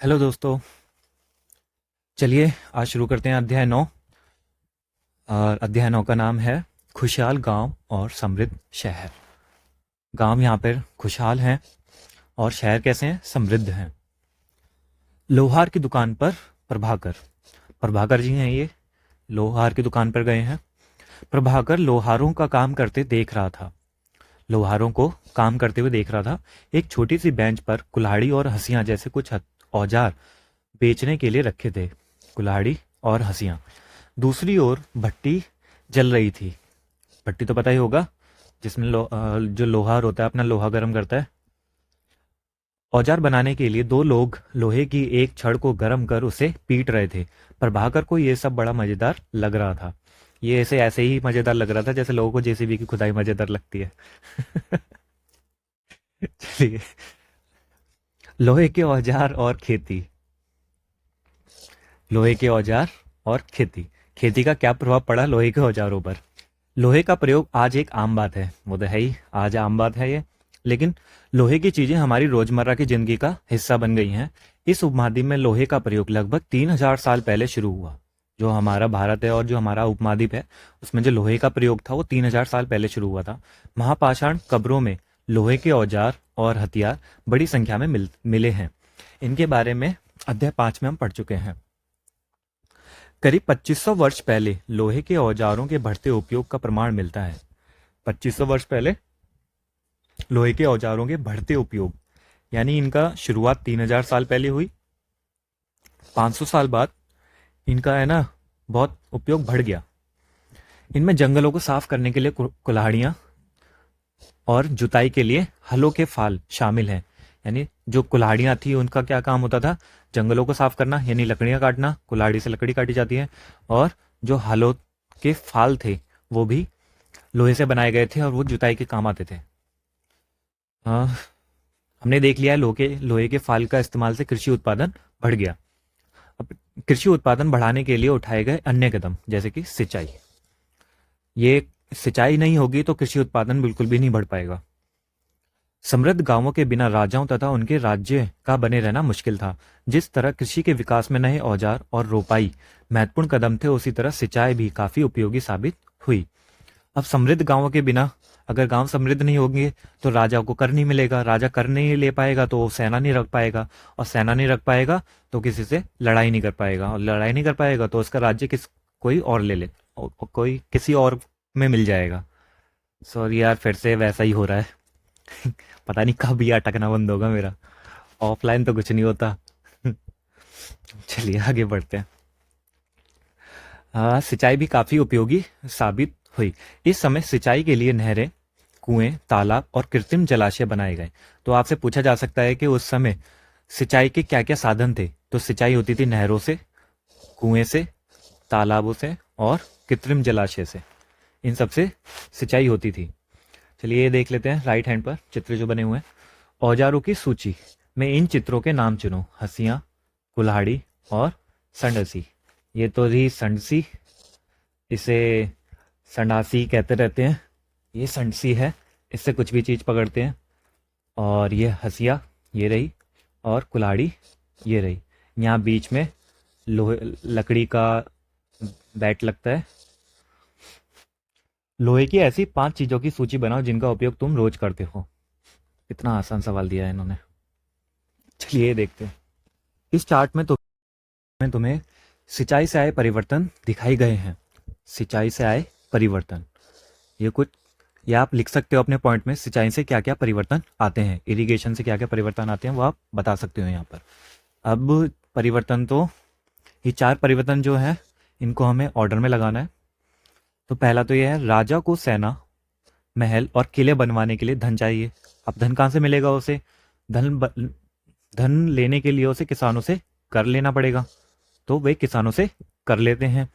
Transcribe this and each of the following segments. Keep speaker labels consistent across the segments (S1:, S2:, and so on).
S1: Hello दोस्तों। चलिए आज शुरू करते हैं अध्याय 9। और अध्याय 9 का नाम है खुशहाल गांव और समृद्ध शहर। गांव यहाँ पर खुशहाल हैं और शहर कैसे हैं? समृद्ध हैं। लोहार की दुकान पर प्रभाकर प्रभाकर जी हैं ये। लोहार की दुकान पर गए हैं। प्रभाकर लोहारों का काम करते देख रहा था। लोहारों को काम करते हुए देख रहा था। एक छोटी सी बेंच पर कुल्हाड़ी और हंसियां जैसे कुछ औजार बेचने के लिए रखे थे। कुल्हाड़ी और हंसियां। दूसरी ओर भट्टी जल रही थी। भट्टी तो पता ही होगा, जिसमें जो लोहार होता है अपना लोहा गर्म करता है। औजार बनाने के लिए दो लोग लोहे की एक छड़ को गर्म कर उसे पीट रहे थे। प्रभाकर को यह सब बड़ा मजेदार लग रहा था। ये ऐसे ही मजेदार लग रहा था जैसे लोगों को जेसीबी की खुदाई मजेदार लगती है। चलिए। लोहे के औजार और खेती। लोहे के औजार और खेती। खेती का क्या प्रभाव पड़ा लोहे के औजारों पर? लोहे का प्रयोग आज एक आम बात है, वो तो है ही, आज आम बात है ये। लेकिन लोहे की चीजें हमारी रोजमर्रा की जिंदगी का हिस्सा बन गई हैं। इस उपमहाद्वीप में लोहे का प्रयोग लगभग 3000 साल पहले शुरू हुआ। जो हमारा भारत है और जो हमारा उपमहाद्वीप है, उसमें जो लोहे का प्रयोग था वो 3000 साल पहले शुरू हुआ था। महापाषाण कब्रों में लोहे के औजार और हथियार बड़ी संख्या में मिले हैं। इनके बारे में अध्याय 5 में हम पढ़ चुके हैं। करीब 2500 वर्ष पहले लोहे के औजारों के बढ़ते उपयोग का प्रमाण मिलता है। 2500 वर्ष पहले लोहे के औजारों के बढ़ते उपयोग, यानी इनका शुरुआत 3000 साल पहले हुई। 500 साल बाद इनका है ना बहुत उपयोग बढ़ गया। इनमें जंगलों को साफ करने के लिए कुल्हाड़ियां और जुताई के लिए हलों के फाल शामिल हैं। यानी जो कुल्हाड़ियां थी उनका क्या काम होता था? जंगलों को साफ करना, यानी लकड़ियां काटना। कुल्हाड़ी से लकड़ी काटी जाती है। और जो हलों के फाल थे वो भी लोहे से बनाए गए थे और वो जुताई के काम आते थे। हाँ, हमने देख लिया है लोहे के फाल का इस्तेमाल से कृषि उत्पादन बढ़ गया। अब कृषि उत्पादन बढ़ाने के लिए उठाए गए अन्य कदम, जैसे कि सिंचाई। ये सिंचाई नहीं होगी तो कृषि उत्पादन बिल्कुल भी नहीं बढ़ पाएगा। समृद्ध गांवों के बिना राजाओं तथा उनके राज्य का बने रहना मुश्किल था। जिस तरह कृषि के विकास में नए औजार और रोपाई महत्वपूर्ण कदम थे, उसी तरह सिंचाई भी काफी उपयोगी साबित हुई। अब समृद्ध गांवों के बिना, अगर गांव समृद्ध नहीं होंगे तो राजा को कर नहीं मिलेगा। राजा कर नहीं ले पाएगा तो वो सेना नहीं रख पाएगा, और सेना नहीं रख पाएगा तो किसी से लड़ाई नहीं कर पाएगा, और लड़ाई नहीं कर पाएगा तो उसका राज्य कोई और ले ले, कोई किसी और में मिल जाएगा। सॉरी यार, फिर से वैसा ही हो रहा है। पता नहीं कब ये अटकना बंद होगा मेरा। ऑफलाइन तो कुछ नहीं होता। चलिए आगे बढ़ते हैं। हाँ, सिंचाई भी काफी उपयोगी साबित हुई। इस समय सिंचाई के लिए नहरें, कुएं, तालाब और कृत्रिम जलाशय बनाए गए। तो आपसे पूछा जा सकता है कि उस समय सिंचाई के क्या क्या साधन थे? तो सिंचाई होती थी नहरों से, कुएं से, तालाबों से और कृत्रिम जलाशय से। इन सब से सिंचाई होती थी। चलिए ये देख लेते हैं राइट हैंड पर चित्र जो बने हुए हैं। औजारों की सूची में इन चित्रों के नाम चुनो। हंसियां, कुल्हाड़ी और संडसी। ये तो रही संडसी, इसे संडासी कहते रहते हैं। ये संडसी है, इससे कुछ भी चीज पकड़ते हैं। और ये हंसिया ये रही, और कुल्हाड़ी ये रही। यहाँ बीच में लोहे लकड़ी का बैट लगता है। लोहे की ऐसी 5 चीजों की सूची बनाओ जिनका उपयोग तुम रोज करते हो। कितना आसान सवाल दिया है इन्होंने। चलिए देखते हैं। इस चार्ट में तुम्हें सिंचाई से आए परिवर्तन दिखाई गए हैं। सिंचाई से आए परिवर्तन, ये कुछ, ये आप लिख सकते हो अपने पॉइंट में। सिंचाई से क्या क्या परिवर्तन आते हैं, इरिगेशन से क्या क्या परिवर्तन आते हैं, वो आप बता सकते हो यहाँ पर। अब परिवर्तन तो, ये 4 परिवर्तन जो है इनको हमें ऑर्डर में लगाना है। तो पहला तो ये है, राजा को सेना, महल और किले बनवाने के लिए धन चाहिए। अब धन कहाँ से मिलेगा उसे? धन लेने के लिए उसे किसानों से कर लेना पड़ेगा। तो वे किसानों से कर लेते हैं।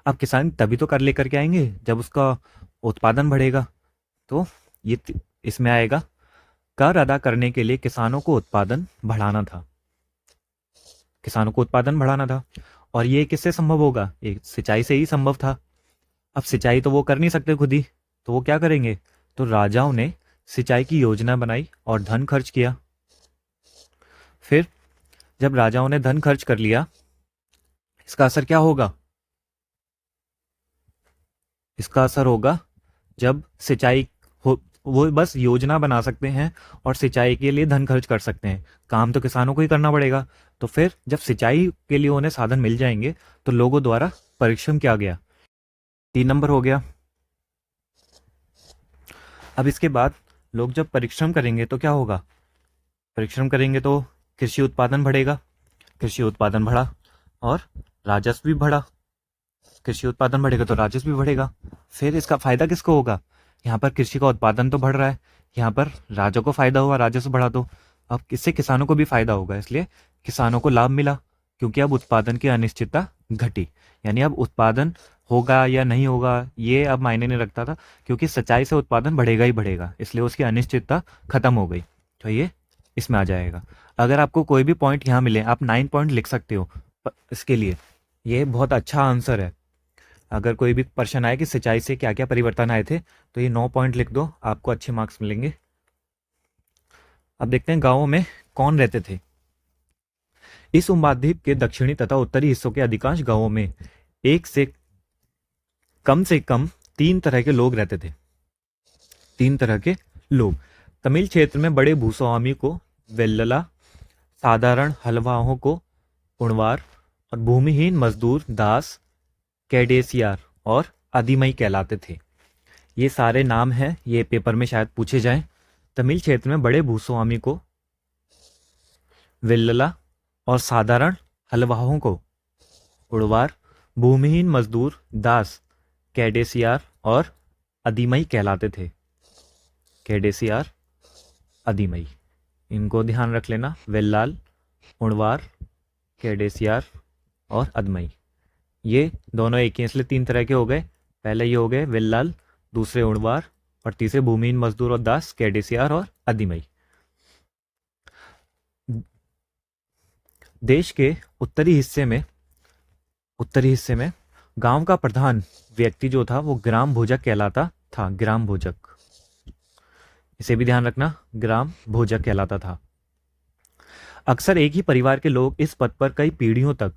S1: अब किसान तभी तो कर लेकर के आएंगे जब उसका उत्पादन बढ़ेगा। तो ये इसमें आएगा, कर अदा करने के लिए किसानों को उत्पादन बढ़ाना था। किसानों को उत्पादन बढ़ाना था, और ये किससे संभव होगा? ये सिंचाई से ही संभव था। अब सिंचाई तो वो कर नहीं सकते खुद ही, तो वो क्या करेंगे? तो राजाओं ने सिंचाई की योजना बनाई और धन खर्च किया। फिर जब राजाओं ने धन खर्च कर लिया, इसका असर क्या होगा? इसका असर होगा जब सिंचाई हो, वो बस योजना बना सकते हैं और सिंचाई के लिए धन खर्च कर सकते हैं, काम तो किसानों को ही करना पड़ेगा। तो फिर जब सिंचाई के लिए उन्हें साधन मिल जाएंगे तो लोगों द्वारा परिश्रम किया गया। 3 नंबर हो गया। अब इसके बाद लोग जब परिश्रम करेंगे तो क्या होगा? परिश्रम करेंगे तो कृषि उत्पादन बढ़ेगा, कृषि उत्पादन बढ़ा और राजस्व भी बढ़ा, कृषि उत्पादन बढ़ेगा तो राजस्व भी बढ़ेगा। फिर इसका फायदा किसको होगा? यहाँ पर कृषि का उत्पादन तो बढ़ रहा है, यहाँ पर राजा को फायदा हुआ, राजस्व बढ़ा, तो अब इससे किसानों को भी फायदा होगा, इसलिए किसानों को लाभ मिला, क्योंकि अब उत्पादन की अनिश्चितता घटी। यानी अब उत्पादन होगा या नहीं होगा ये अब मायने नहीं रखता था, क्योंकि सिंचाई से उत्पादन बढ़ेगा ही बढ़ेगा, इसलिए उसकी अनिश्चितता खत्म हो गई। तो ये इसमें आ जाएगा। अगर आपको कोई भी पॉइंट यहाँ मिले, आप 9 पॉइंट लिख सकते हो इसके लिए। ये बहुत अच्छा आंसर है। अगर कोई भी प्रश्न आए कि सिंचाई से क्या क्या परिवर्तन आए थे, तो ये 9 पॉइंट लिख दो, आपको अच्छे मार्क्स मिलेंगे। अब देखते हैं गांवों में कौन रहते थे। इस उपमहाद्वीप के दक्षिणी तथा उत्तरी हिस्सों के अधिकांश गांवों में एक से कम 3 तरह के लोग रहते थे। 3 तरह के लोग। तमिल क्षेत्र में बड़े भूस्वामी को वेल्लला, साधारण हलवाहों को उणवार और भूमिहीन मजदूर दास कैडेसियार और आदिमई कहलाते थे। ये सारे नाम हैं, ये पेपर में शायद पूछे जाएं। तमिल क्षेत्र में बड़े भूस्वामी को वेल्लला और साधारण हलवाहों को उड़वार, भूमिहीन मजदूर दास कैडेसियार और आदिमई कहलाते थे। कैडेसियार, आदिमई, इनको ध्यान रख लेना। वेल्लाल, उणवार, कैडेसियार और अदमई, ये दोनों एक ही, इसलिए 3 तरह के हो गए। पहले ये हो गए वेल्लाल, दूसरे उणवार और तीसरे भूमिहीन मजदूर और दास कैडेसियार और अदिमई। देश के उत्तरी हिस्से में गांव का प्रधान व्यक्ति जो था वो ग्राम भोजक कहलाता था। ग्राम भोजक, इसे भी ध्यान रखना, ग्राम भोजक कहलाता था। अक्सर एक ही परिवार के लोग इस पद पर कई पीढ़ियों तक,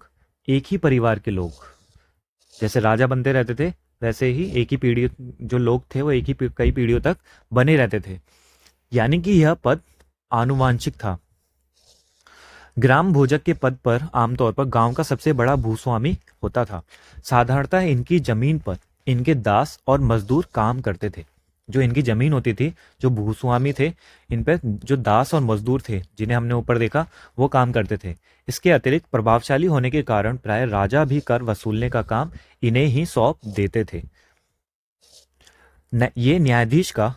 S1: एक ही परिवार के लोग, जैसे राजा बनते रहते थे वैसे ही एक ही पीढ़ी जो लोग थे वो एक ही कई पीढ़ियों तक बने रहते थे, यानी कि यह पद आनुवांशिक था। ग्राम भोजक के पद पर आमतौर पर गांव का सबसे बड़ा भूस्वामी होता था। साधारणतः इनकी जमीन पर इनके दास और मजदूर काम करते थे। जो इनकी जमीन होती थी, जो भूस्वामी थे, इन पर जो दास और मजदूर थे जिन्हें हमने ऊपर देखा, वो काम करते थे। इसके अतिरिक्त प्रभावशाली होने के कारण प्राय राजा भी कर वसूलने का काम इन्हें ही सौंप देते थे। ये न्यायाधीश का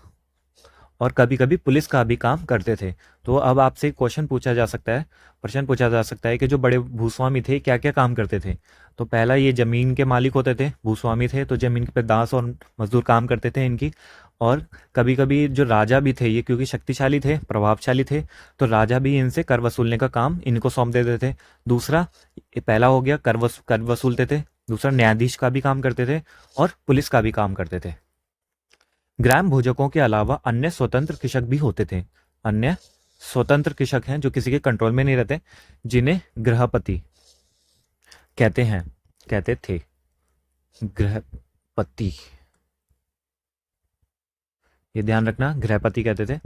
S1: और कभी कभी पुलिस का भी काम करते थे। तो अब आपसे क्वेश्चन पूछा जा सकता है, प्रश्न पूछा जा सकता है कि जो बड़े भूस्वामी थे क्या क्या काम करते थे। तो पहला, ये जमीन के मालिक होते थे, भूस्वामी थे, तो जमीन पे दास और मजदूर काम करते थे इनकी। और कभी कभी जो राजा भी थे, ये क्योंकि शक्तिशाली थे, प्रभावशाली थे, तो राजा भी इनसे कर वसूलने का काम इनको सौंप देते थे। दूसरा, ये पहला हो गया, कर वसूलते थे। दूसरा, न्यायाधीश का भी काम करते थे और पुलिस का भी काम करते थे। ग्राम भोजकों के अलावा अन्य स्वतंत्र कृषक भी होते थे। अन्य स्वतंत्र कृषक हैं जो किसी के कंट्रोल में नहीं रहते, जिन्हें गृहपति कहते थे। गृहपति, ये ध्यान रखना, गृहपति कहते थे।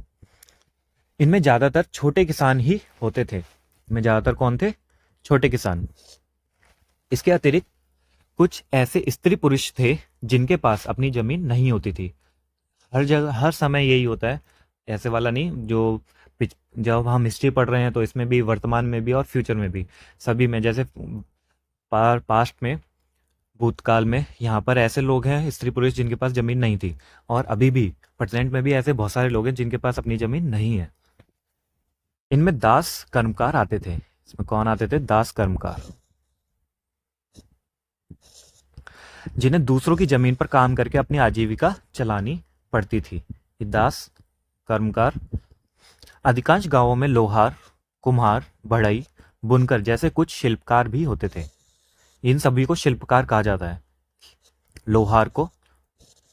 S1: इनमें ज्यादातर छोटे किसान ही होते थे। इनमें ज्यादातर कौन थे? छोटे किसान। इसके अतिरिक्त कुछ ऐसे स्त्री पुरुष थे जिनके पास अपनी जमीन नहीं होती थी। हर जगह हर समय यही होता है, ऐसे वाला नहीं। जब हम हिस्ट्री पढ़ रहे हैं तो इसमें भी, वर्तमान में भी और फ्यूचर में भी, सभी में, जैसे पास्ट में, भूतकाल में, यहाँ पर ऐसे लोग हैं स्त्री पुरुष जिनके पास जमीन नहीं थी, और अभी भी प्रेजेंट में भी ऐसे बहुत सारे लोग हैं जिनके पास अपनी जमीन नहीं है। इनमें दास कर्मकार आते थे। इसमें कौन आते थे? दास कर्मकार, जिन्हें दूसरों की जमीन पर काम करके अपनी आजीविका चलानी पड़ती थी। ये दास कर्मकार। अधिकांश गांवों में लोहार, कुम्हार, बढ़ई, बुनकर जैसे कुछ शिल्पकार भी होते थे। इन सभी को शिल्पकार कहा जाता है। लोहार को,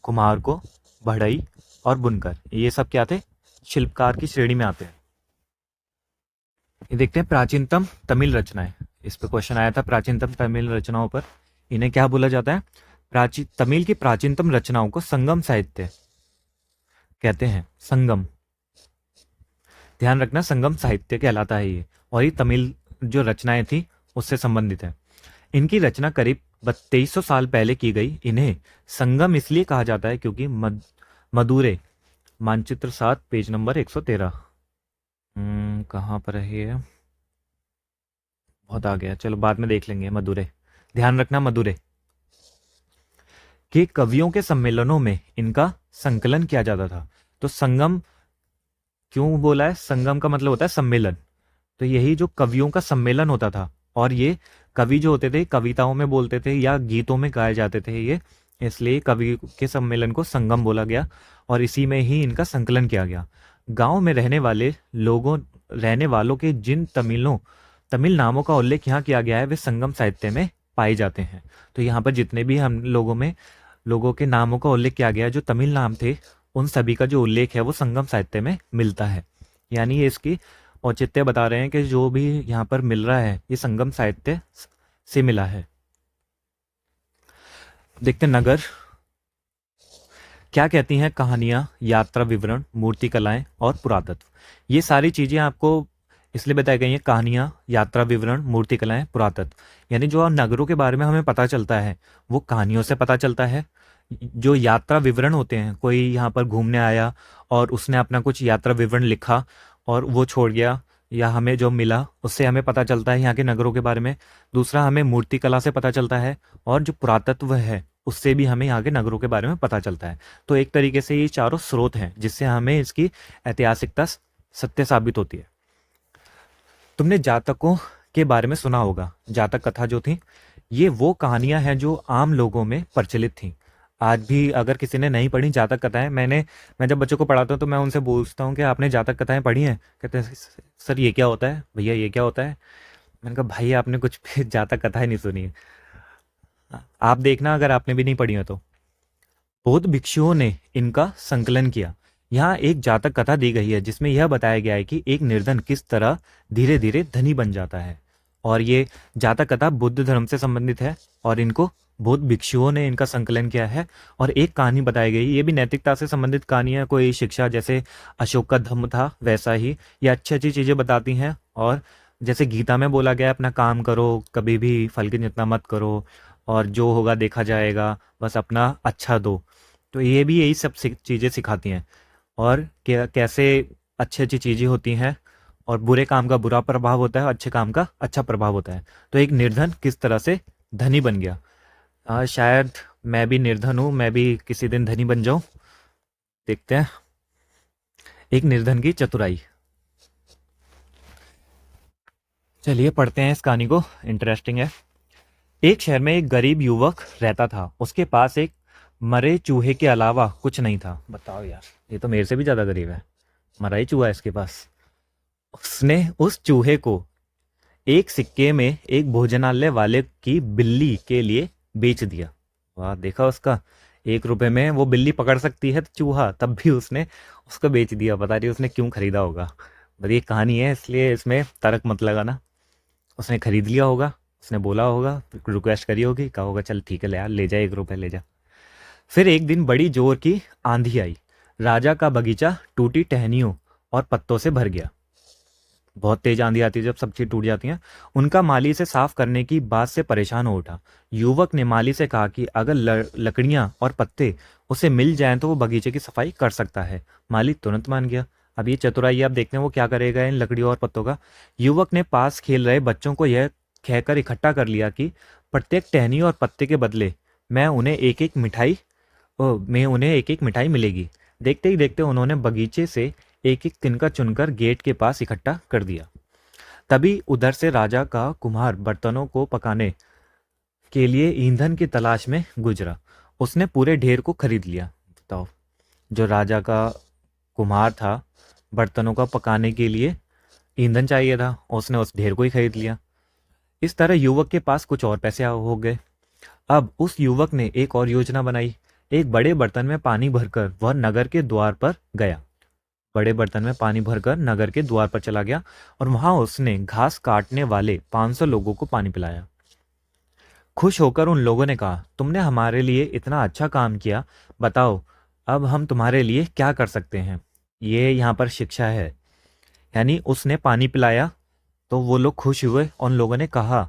S1: कुम्हार को, बढ़ई और बुनकर, ये सब क्या थे? शिल्पकार की श्रेणी में आते हैं। ये देखते हैं प्राचीनतम तमिल रचनाएं। इस पे क्वेश्चन आया था प्राचीनतम तमिल रचनाओं पर। इन्हें क्या बोला जाता है? प्राचीन तमिल की प्राचीनतम रचनाओं को संगम साहित्य कहते हैं। संगम, ध्यान रखना, संगम साहित्य कहलाता है ये। और ये तमिल जो रचनाएं थी उससे संबंधित है। इनकी रचना करीब 2300 साल पहले की गई। इन्हें संगम इसलिए कहा जाता है क्योंकि मदुरै, मानचित्र 7 पेज नंबर 113। कहाँ पर है ये? बहुत आ गया, चलो बाद में देख लेंगे। मदुरै, ध्यान रखना, मदुरै के कवियों के सम्मेलनों में इनका संकलन किया जाता था। तो संगम क्यों बोला है? संगम का मतलब होता है सम्मेलन। तो यही जो कवियों का सम्मेलन होता था, और ये कवि जो होते थे कविताओं में बोलते थे या गीतों में गाए जाते थे ये, इसलिए कवि के सम्मेलन को संगम बोला गया और इसी में ही इनका संकलन किया गया। गांव में रहने वालों के जिन तमिल नामों का उल्लेख यहाँ किया गया है वे संगम साहित्य में पाए जाते हैं। तो यहाँ पर जितने भी हम लोगों के नामों का उल्लेख किया गया जो तमिल नाम थे, उन सभी का जो उल्लेख है वो संगम साहित्य में मिलता है। यानी ये इसकी औचित्य बता रहे हैं कि जो भी यहाँ पर मिल रहा है ये संगम साहित्य से मिला है। देखते हैं नगर क्या कहती हैं कहानियां, यात्रा विवरण, मूर्ति कलाएं और पुरातत्व। ये सारी चीजें आपको इसलिए बताई गई हैं, कहानियां, यात्रा विवरण, मूर्ति कलाएं, पुरातत्व। यानी जो नगरों के बारे में हमें पता चलता है वो कहानियों से पता चलता है। जो यात्रा विवरण होते हैं, कोई यहाँ पर घूमने आया और उसने अपना कुछ यात्रा विवरण लिखा और वो छोड़ गया, या हमें जो मिला उससे हमें पता चलता है यहाँ के नगरों के बारे में। दूसरा, हमें मूर्ति कला से पता चलता है, और जो पुरातत्व है उससे भी हमें यहाँ के नगरों के बारे में पता चलता है। तो एक तरीके से ये चारों स्रोत हैं जिससे हमें इसकी ऐतिहासिकता सत्य साबित होती है। तुमने जातकों के बारे में सुना होगा। जातक कथा जो थी, ये वो कहानियां हैं जो आम लोगों में प्रचलित थी। आज भी अगर किसी ने नहीं पढ़ी जातक कथाएं, मैं जब बच्चों को पढ़ाता हूँ तो मैं उनसे पूछता हूँ कि आपने जातक कथाएं पढ़ी हैं? कहते हैं सर ये क्या होता है, भैया ये क्या होता है। मैंने कहा भाई आपने कुछ भी जातक कथाएं नहीं सुनी है। आप देखना अगर आपने भी नहीं पढ़ी है तो। बौद्ध भिक्षुओं ने इनका संकलन किया। यहाँ एक जातक कथा दी गई है जिसमें यह बताया गया है कि एक निर्धन किस तरह धीरे धीरे धनी बन जाता है। और ये जातक कथा बुद्ध धर्म से संबंधित है और इनको बौद्ध भिक्षुओं ने इनका संकलन किया है। और एक कहानी बताई गई, ये भी नैतिकता से संबंधित कहानी है, कोई शिक्षा, जैसे अशोक का धम्म था वैसा ही। ये अच्छी अच्छी चीज़ें बताती हैं। और जैसे गीता में बोला गया है, अपना काम करो, कभी भी फल की चिंता मत करो, और जो होगा देखा जाएगा, बस अपना अच्छा दो। तो ये भी यही सब चीज़ें सिखाती हैं। और कैसे अच्छी अच्छी चीज़ें होती हैं और बुरे काम का बुरा प्रभाव होता है, अच्छे काम का अच्छा प्रभाव होता है। तो एक निर्धन किस तरह से धनी बन गया। शायद मैं भी निर्धन हूँ, मैं भी किसी दिन धनी बन जाऊं। देखते हैं एक निर्धन की चतुराई। चलिए पढ़ते हैं इस कहानी को, इंटरेस्टिंग है। एक शहर में एक गरीब युवक रहता था। उसके पास एक मरे चूहे के अलावा कुछ नहीं था। बताओ यार, ये तो मेरे से भी ज्यादा गरीब है। मरा ही चूहा है इसके पास। उसने उस चूहे को एक सिक्के में एक भोजनालय वाले की बिल्ली के लिए बेच दिया। वाह, देखा उसका, 1 रुपए में वो बिल्ली पकड़ सकती है तो चूहा, तब भी उसने उसको बेच दिया। बता रही उसने क्यों खरीदा होगा। बस ये कहानी है इसलिए इसमें तर्क मत लगाना। उसने खरीद लिया होगा, उसने बोला होगा, रिक्वेस्ट करी होगी, कहा होगा चल ठीक है ले यार, ले जा 1 रुपए ले जा। फिर एक दिन बड़ी जोर की आंधी आई। राजा का बगीचा टूटी टहनियों और पत्तों से भर गया। बहुत तेज आंधी आती है जब सब चीज टूट जाती हैं। उनका माली इसे साफ करने की बात से परेशान हो उठा। युवक ने माली से कहा कि अगर लकड़ियां और पत्ते उसे मिल जाएं तो वो बगीचे की सफाई कर सकता है। माली तुरंत मान गया। अब ये चतुराई आप देखते हैं वो क्या करेगा इन लकड़ियों और पत्तों का। युवक ने पास खेल रहे बच्चों को यह कहकर इकट्ठा कर लिया कि प्रत्येक टहनी और पत्ते के बदले मैं उन्हें एक एक मिठाई मिलेगी। देखते ही देखते उन्होंने बगीचे से एक एक तिनका चुनकर गेट के पास इकट्ठा कर दिया। तभी उधर से राजा का कुम्हार बर्तनों को पकाने के लिए ईंधन की तलाश में गुजरा। उसने पूरे ढेर को खरीद लिया। बताओ, जो राजा का कुम्हार था, बर्तनों का पकाने के लिए ईंधन चाहिए था, उसने उस ढेर को ही खरीद लिया। इस तरह युवक के पास कुछ और पैसे हो गए। अब उस युवक ने एक और योजना बनाई। एक बड़े बर्तन में पानी भरकर वह नगर के द्वार पर गया। बड़े बर्तन में पानी भरकर नगर के द्वार पर चला गया और वहां उसने घास काटने वाले 500 लोगों को पानी पिलाया। खुश होकर उन लोगों ने कहा, तुमने हमारे लिए इतना अच्छा काम किया, बताओ अब हम तुम्हारे लिए क्या कर सकते हैं। ये यहाँ पर शिक्षा है। यानी उसने पानी पिलाया तो वो लोग खुश हुए। उन लोगों ने कहा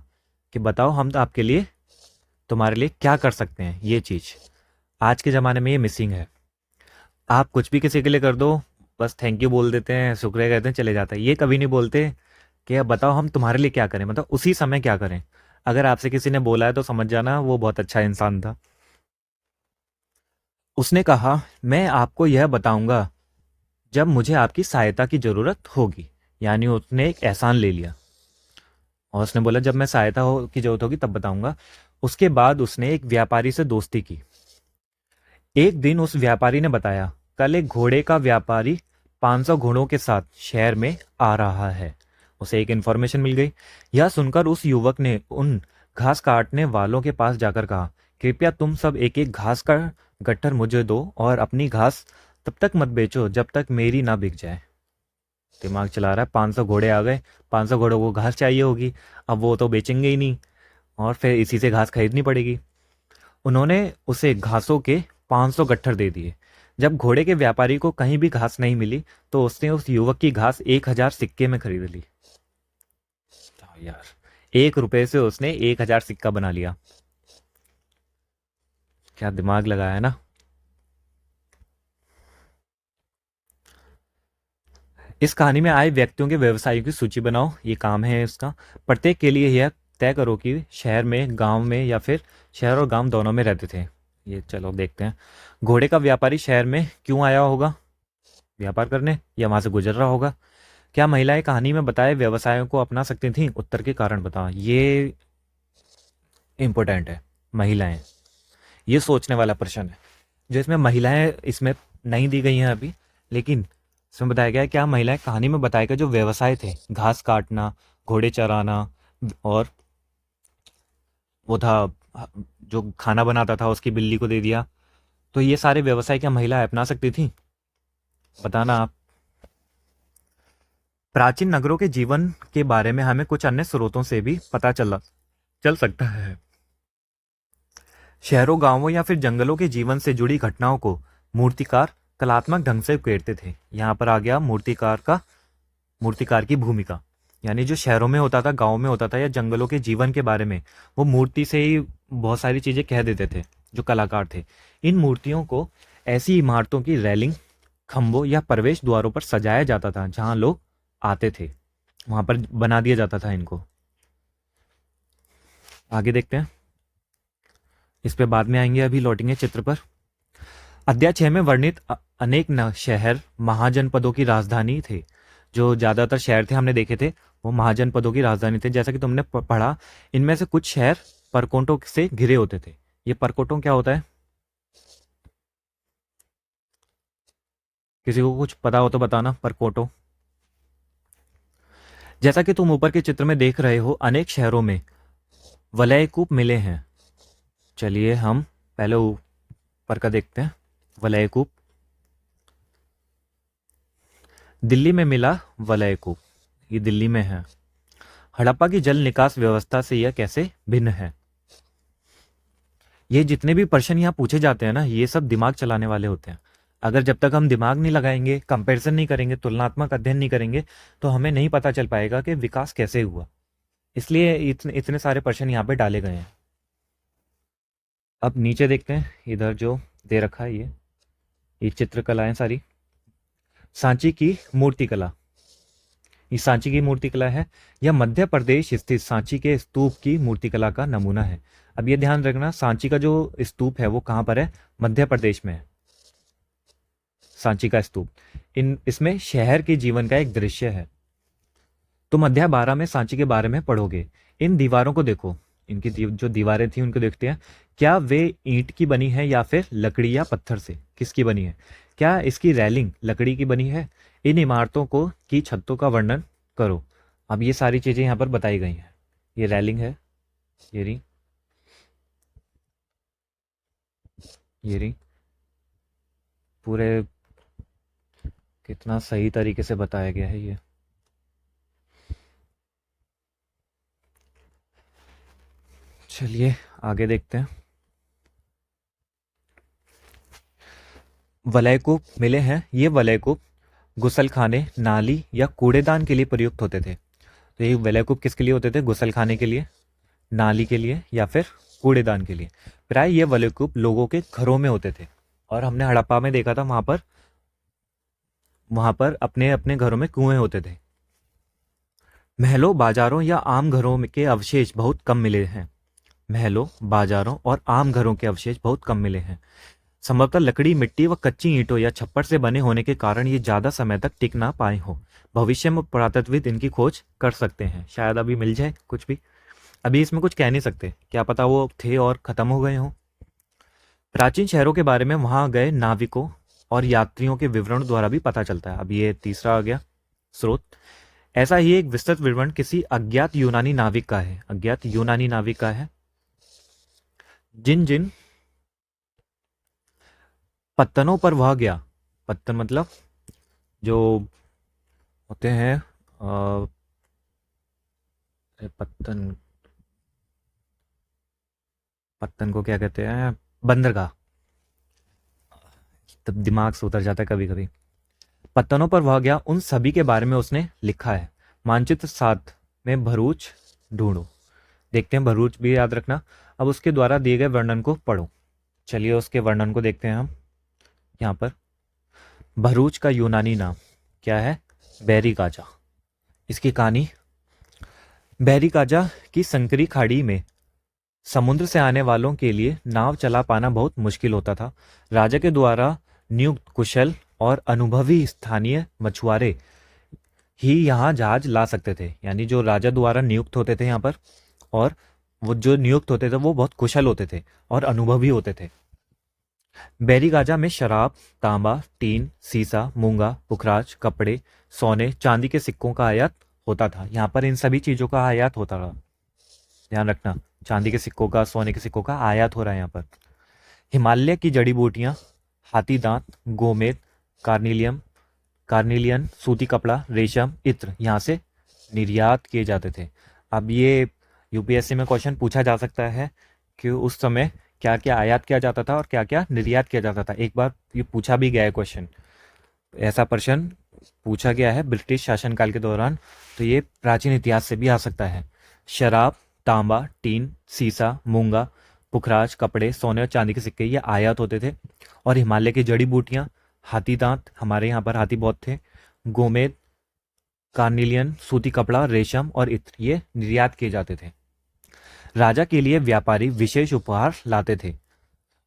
S1: कि बताओ हम तो आपके लिए, तुम्हारे लिए क्या कर सकते हैं। ये चीज़ आज के ज़माने में ये मिसिंग है। आप कुछ भी किसी के लिए कर दो, बस थैंक यू बोल देते हैं, शुक्रिया कहते हैं, चले जाते हैं। ये कभी नहीं बोलते कि अब बताओ हम तुम्हारे लिए क्या करें, मतलब उसी समय क्या करें। अगर आपसे किसी ने बोला है तो समझ जाना वो बहुत अच्छा इंसान था। उसने कहा, मैं आपको यह बताऊंगा जब मुझे आपकी सहायता की ज़रूरत होगी। यानी उसने एक एहसान ले लिया और उसने बोला जब मैं सहायता की ज़रूरत होगी तब बताऊंगा। उसके बाद उसने एक व्यापारी से दोस्ती की। एक दिन उस व्यापारी ने बताया, कल एक घोड़े का व्यापारी 500 घोड़ों के साथ शहर में आ रहा है। उसे एक इंफॉर्मेशन मिल गई। यह सुनकर उस युवक ने उन घास काटने वालों के पास जाकर कहा, कृपया तुम सब एक एक घास का गट्ठर मुझे दो और अपनी घास तब तक मत बेचो जब तक मेरी ना बिक जाए। दिमाग चला रहा है, 500 घोड़े आ गए, 500 घोड़ों को घास चाहिए होगी, अब वो तो बेचेंगे ही नहीं और फिर इसी से घास खरीदनी पड़ेगी। उन्होंने उसे घासों के 500 गट्ठर दे दिए। जब घोड़े के व्यापारी को कहीं भी घास नहीं मिली तो उसने उस युवक की घास 1000 सिक्के में खरीद ली। यार 1 रुपए से उसने 1000 सिक्का बना लिया। क्या दिमाग लगाया ना। इस कहानी में आए व्यक्तियों के व्यवसायों की सूची बनाओ, ये काम है इसका। प्रत्येक के लिए यह तय करो कि शहर में, गांव में या फिर शहर और गांव दोनों में रहते थे। ये चलो देखते हैं। घोड़े का व्यापारी शहर में क्यों आया होगा? व्यापार करने या वहां से गुजर रहा होगा? क्या महिलाएं कहानी में बताए व्यवसायों को अपना सकती थीं? उत्तर के कारण बताओ। ये इंपॉर्टेंट है। महिलाएं, ये सोचने वाला प्रश्न है। जो इसमें महिलाएं इसमें नहीं दी गई हैं अभी, लेकिन इसमें बताया गया है क्या महिलाएं कहानी में बताया गया जो व्यवसाय थे, घास काटना, घोड़े चराना और वो था जो खाना बनाता था उसकी बिल्ली को दे दिया। तो ये सारे व्यवसाय क्या महिलाएं अपना सकती थी? बताना आप। प्राचीन नगरों के जीवन के बारे में हमें कुछ अन्य स्रोतों से भी पता चल सकता है। शहरों, गांवों या फिर जंगलों के जीवन से जुड़ी घटनाओं को मूर्तिकार कलात्मक ढंग से उकेरते थे। यहाँ पर आ गया मूर्तिकार की भूमिका। यानी जो शहरों में होता था, गांव में होता था या जंगलों के जीवन के बारे में, वो मूर्ति से ही बहुत सारी चीजें कह देते थे जो कलाकार थे। इन मूर्तियों को ऐसी इमारतों की रेलिंग, खंभों या प्रवेश द्वारों पर सजाया जाता था जहां लोग आते थे, वहां पर बना दिया जाता था इनको। आगे देखते हैं, इस पे बाद में आएंगे, अभी लौटेंगे चित्र पर। अध्याय 6 में वर्णित अनेक शहर महाजनपदों की राजधानी थे। जो ज्यादातर शहर थे हमने देखे थे, वो महाजनपदों की राजधानी थे। जैसा कि तुमने पढ़ा, इनमें से कुछ शहर परकोटों से घिरे होते थे। ये परकोटों क्या होता है? किसी को कुछ पता हो तो बताना। परकोटों, जैसा कि तुम ऊपर के चित्र में देख रहे हो, अनेक शहरों में वलयकूप मिले हैं। चलिए हम पहले ऊपर का देखते हैं। वलयकूप, दिल्ली में मिला वलयकूप, ये दिल्ली में है। हड़प्पा की जल निकास व्यवस्था से यह कैसे भिन्न है? ये जितने भी प्रश्न यहाँ पूछे जाते हैं ना, ये सब दिमाग चलाने वाले होते हैं। अगर जब तक हम दिमाग नहीं लगाएंगे, कंपैरिजन नहीं करेंगे, तुलनात्मक अध्ययन नहीं करेंगे, तो हमें नहीं पता चल पाएगा कि विकास कैसे हुआ। इसलिए इतने इतने सारे प्रश्न यहाँ पे डाले गए हैं। अब नीचे देखते हैं, इधर जो दे रखा है ये चित्रकलाएं सारी। सांची की मूर्तिकला, ये सांची की मूर्तिकला है। यह मध्य प्रदेश स्थित सांची के स्तूप की मूर्तिकला का नमूना है। अब ये ध्यान रखना, सांची का जो स्तूप है वो कहाँ पर है? मध्य प्रदेश में है सांची का स्तूप। इसमें शहर के जीवन का एक दृश्य है। तुम अध्याय 12 में सांची के बारे में पढ़ोगे। इन दीवारों को देखो, इनकी जो दीवारें थी उनको देखते हैं। क्या वे ईंट की बनी है या फिर लकड़ी या पत्थर से? किसकी बनी है? क्या इसकी रैलिंग लकड़ी की बनी है? इन इमारतों को की छतों का वर्णन करो। अब ये सारी चीजें यहाँ पर बताई गई हैं। ये रैलिंग है, ये रही, ये रही, पूरे कितना सही तरीके से बताया गया है ये। चलिए आगे देखते हैं। वलयकूप मिले हैं। ये वलयकूप गुसलखाने, नाली या कूड़ेदान के लिए प्रयुक्त होते थे। तो ये वलयकूप किसके लिए होते थे? गुसलखाने के लिए, नाली के लिए या फिर कूड़ेदान के लिए। प्राय ये वलयकूप लोगों के घरों में होते थे। और हमने हड़प्पा में देखा था, वहां पर अपने अपने घरों में कुएं होते थे। महलों, बाजारों या आम घरों के अवशेष बहुत कम मिले हैं। महलों, बाजारों और आम घरों के अवशेष बहुत कम मिले हैं। संभवतः लकड़ी, मिट्टी व कच्ची ईंटों या छप्पर से बने होने के कारण ये ज्यादा समय तक टिक ना पाए हों। भविष्य में पुरातत्वविद इनकी खोज कर सकते हैं, शायद अभी मिल जाए कुछ भी। अभी इसमें कुछ कह नहीं सकते, क्या पता वो थे और खत्म हो गए हों। प्राचीन शहरों के बारे में वहां गए नाविकों और यात्रियों के विवरण द्वारा भी पता चलता है। अब ये तीसरा आ गया स्रोत। ऐसा ही एक विस्तृत विवरण किसी अज्ञात यूनानी नाविक का है। अज्ञात यूनानी नाविक का है। जिन जिन पत्तनों पर वह गया, पत्तन मतलब जो होते हैं, पत्तन, पत्तन को क्या कहते हैं? बंदरगाह। तब दिमाग से उतर जाता है कभी कभी। पत्तनों पर वह गया, उन सभी के बारे में उसने लिखा है। मानचित्र 7 में भरूच ढूंढो। देखते हैं, भरूच भी याद रखना। अब उसके द्वारा दिए गए वर्णन को पढ़ो। चलिए उसके वर्णन को देखते हैं हम यहाँ पर। भरूच का यूनानी नाम क्या है? बैरिकाजा। इसकी कहानी, बैरिकाजा की संकरी खाड़ी में समुद्र से आने वालों के लिए नाव चला पाना बहुत मुश्किल होता था। राजा के द्वारा नियुक्त कुशल और अनुभवी स्थानीय मछुआरे ही यहाँ जहाज ला सकते थे। यानी जो राजा द्वारा नियुक्त होते थे यहाँ पर, और वो जो नियुक्त होते थे वो बहुत कुशल होते थे और अनुभवी होते थे। बैरिगाजा में शराब, तांबा, टीन, सीसा, मूंगा, पुखराज, कपड़े, सोने, चांदी के सिक्कों का आयात होता था। यहाँ पर इन सभी चीजों का आयात होता रहा, ध्यान रखना। चांदी के सिक्कों का, सोने के सिक्कों का आयात हो रहा है यहाँ पर। हिमालय की जड़ी बूटियां, हाथी दांत, गोमेद, कार्निलियम, कार्निलियन, सूती कपड़ा, रेशम, इत्र यहाँ से निर्यात किए जाते थे। अब ये यूपीएससी में क्वेश्चन पूछा जा सकता है कि उस समय क्या क्या आयात किया जाता था और क्या क्या निर्यात किया जाता था। एक बार ये पूछा भी गया है क्वेश्चन, ऐसा प्रश्न पूछा गया है ब्रिटिश शासनकाल के दौरान। तो ये प्राचीन इतिहास से भी आ सकता है। शराब, तांबा, टीन, सीसा, मूंगा, पुखराज, कपड़े, सोने और चांदी के सिक्के ये आयात होते थे। और हिमालय की जड़ी बूटियां, हाथी दांत, हमारे यहाँ पर हाथी बहुत थे, गोमेद, कार्निलियन, सूती कपड़ा, रेशम और इत्र ये निर्यात किए जाते थे। राजा के लिए व्यापारी विशेष उपहार लाते थे।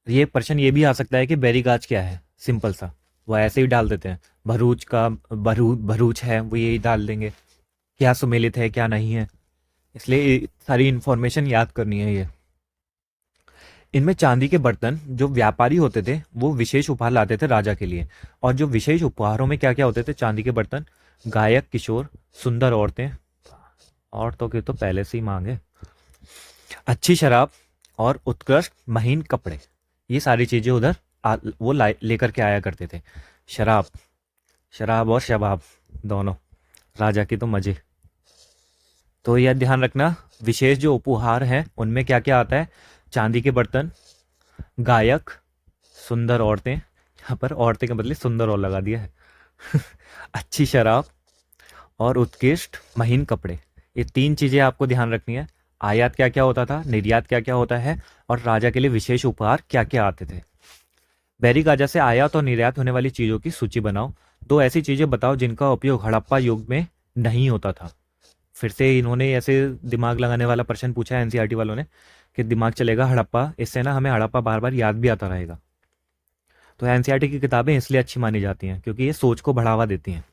S1: ये प्रश्न ये भी आ सकता है कि बैरीगाज क्या है? सिंपल सा, वो ऐसे ही डाल देते हैं। भरूच का, भरूच है वो यही डाल देंगे। क्या सुमेलित है क्या नहीं है, इसलिए सारी इंफॉर्मेशन याद करनी है ये। इनमें चांदी के बर्तन, जो व्यापारी होते थे वो विशेष उपहार लाते थे राजा के लिए। और जो विशेष उपहारों में क्या क्या होते थे चांदी के बर्तन? गायक किशोर, सुंदर औरतें, औरतों की तो पहले से ही मांग है, अच्छी शराब और उत्कृष्ट महीन कपड़े, ये सारी चीजें उधर वो लेकर के आया करते थे। शराब, शराब और शबाब दोनों, राजा की तो मजे। तो यह ध्यान रखना, विशेष जो उपहार हैं उनमें क्या क्या आता है? चांदी के बर्तन, गायक, सुंदर औरतें, यहाँ पर औरतें के बदले सुंदर और लगा दिया है अच्छी शराब और उत्कृष्ट महीन कपड़े, ये तीन चीजें आपको ध्यान रखनी है। आयात क्या क्या होता था, निर्यात क्या क्या होता है, और राजा के लिए विशेष उपहार क्या क्या आते थे। बैरिगाजा से आयात और निर्यात होने वाली चीजों की सूची बनाओ। दो ऐसी चीजें बताओ जिनका उपयोग हड़प्पा युग में नहीं होता था। फिर से इन्होंने ऐसे दिमाग लगाने वाला प्रश्न पूछा है एनसीईआरटी वालों ने कि दिमाग चलेगा हड़प्पा, इससे ना हमें हड़प्पा बार बार याद भी आता रहेगा। तो एनसीईआरटी की किताबें इसलिए अच्छी मानी जाती हैं क्योंकि ये सोच को बढ़ावा देती हैं।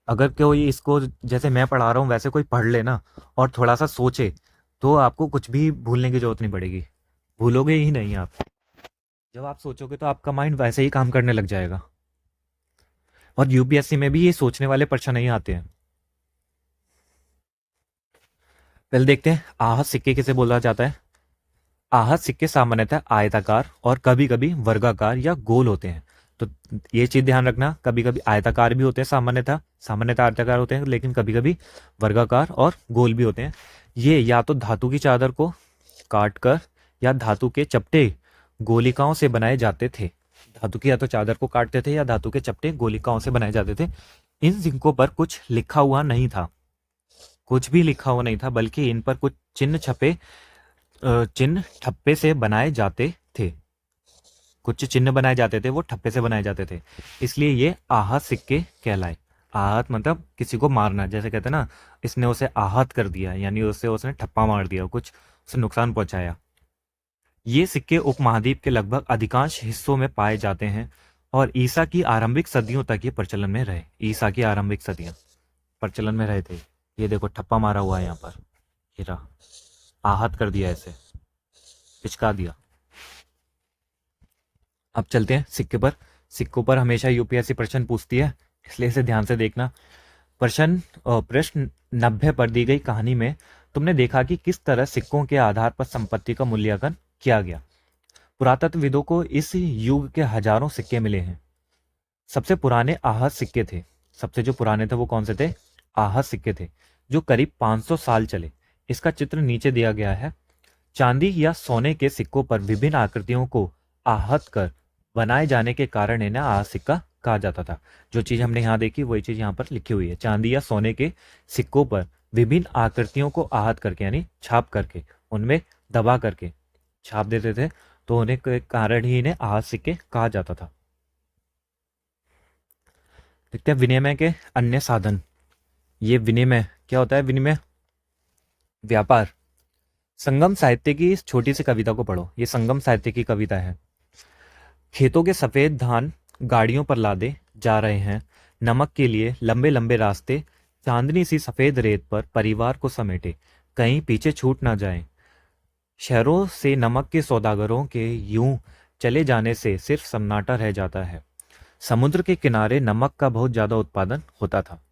S1: अगर कोई इसको जैसे मैं पढ़ा रहा हूँ वैसे कोई पढ़ ले ना और थोड़ा सा सोचे, तो आपको कुछ भी भूलने की जरूरत नहीं पड़ेगी, भूलोगे ही नहीं आप। जब आप सोचोगे तो आपका माइंड वैसे ही काम करने लग जाएगा। और यूपीएससी में भी ये सोचने वाले प्रश्न नहीं आते हैं। पहले देखते हैं आहत सिक्के किसे बोला जाता है। आहत सिक्के सामान्यतः आयताकार और कभी कभी वर्गाकार या गोल होते हैं। तो ये चीज ध्यान रखना, कभी कभी आयताकार भी होते हैं, सामान्यतः आयताकार होते हैं, लेकिन कभी कभी वर्गाकार और गोल भी होते हैं। ये या तो धातु की चादर को काट कर या धातु के चपटे गोलिकाओं से बनाए जाते थे। धातु की या तो चादर को काटते थे या धातु के चपटे गोलिकाओं से बनाए जाते थे। इन सिक्कों पर कुछ लिखा हुआ नहीं था, कुछ भी लिखा हुआ नहीं था, बल्कि इन पर कुछ चिन्ह ठप्पे से बनाए जाते थे। कुछ चिन्ह बनाए जाते थे, वो ठप्पे से बनाए जाते थे, इसलिए ये आहत सिक्के कहलाए। आहत मतलब किसी को मारना, जैसे कहते हैं ना, इसने उसे आहत कर दिया, यानी उसने ठप्पा मार दिया, कुछ उसे नुकसान पहुंचाया। ये सिक्के उपमहाद्वीप के लगभग अधिकांश हिस्सों में पाए जाते हैं और ईसा की आरंभिक सदियों तक ये प्रचलन में रहे। ईसा की आरंभिक सदियां प्रचलन में रहे थे। ये देखो ठप्पा मारा हुआ है यहाँ पर, हीरा आहत कर दिया, ऐसे पिचका दिया। अब चलते हैं सिक्के पर। सिक्कों पर हमेशा यूपीएससी प्रश्न पूछती है, इसलिए इसे ध्यान से देखना। प्रश्न 90 पर दी गई कहानी में तुमने देखा कि किस तरह सिक्कों के आधार पर संपत्ति का मूल्यांकन किया गया। पुरातत्वविदों को इस युग के हजारों सिक्के मिले हैं। सबसे पुराने आहत सिक्के थे। सबसे जो पुराने थे वो कौन से थे? आहत सिक्के थे, जो करीब 500 साल चले। इसका चित्र नीचे दिया गया है। चांदी या सोने के सिक्कों पर विभिन्न आकृतियों को आहत कर बनाए जाने के कारण इन्हें आहत सिक्का कहा जाता था। जो चीज हमने यहाँ देखी वही चीज यहाँ पर लिखी हुई है। चांदी या सोने के सिक्कों पर विभिन्न आकृतियों को आहत करके, यानी छाप करके, उनमें दबा करके छाप देते थे, तो उन्हें के कारण ही इन्हें आहत सिक्के कहा जाता था। देखते हैं विनिमय के अन्य साधन। ये विनिमय क्या होता है? विनिमय व्यापार। संगम साहित्य की इस छोटी सी कविता को पढ़ो। ये संगम साहित्य की कविता है। खेतों के सफेद धान गाड़ियों पर लादे जा रहे हैं, नमक के लिए लंबे लंबे रास्ते, चांदनी सी सफेद रेत पर परिवार को समेटे, कहीं पीछे छूट ना जाएं। शहरों से नमक के सौदागरों के यूं चले जाने से सिर्फ सन्नाटा रह जाता है। समुद्र के किनारे नमक का बहुत ज्यादा उत्पादन होता था।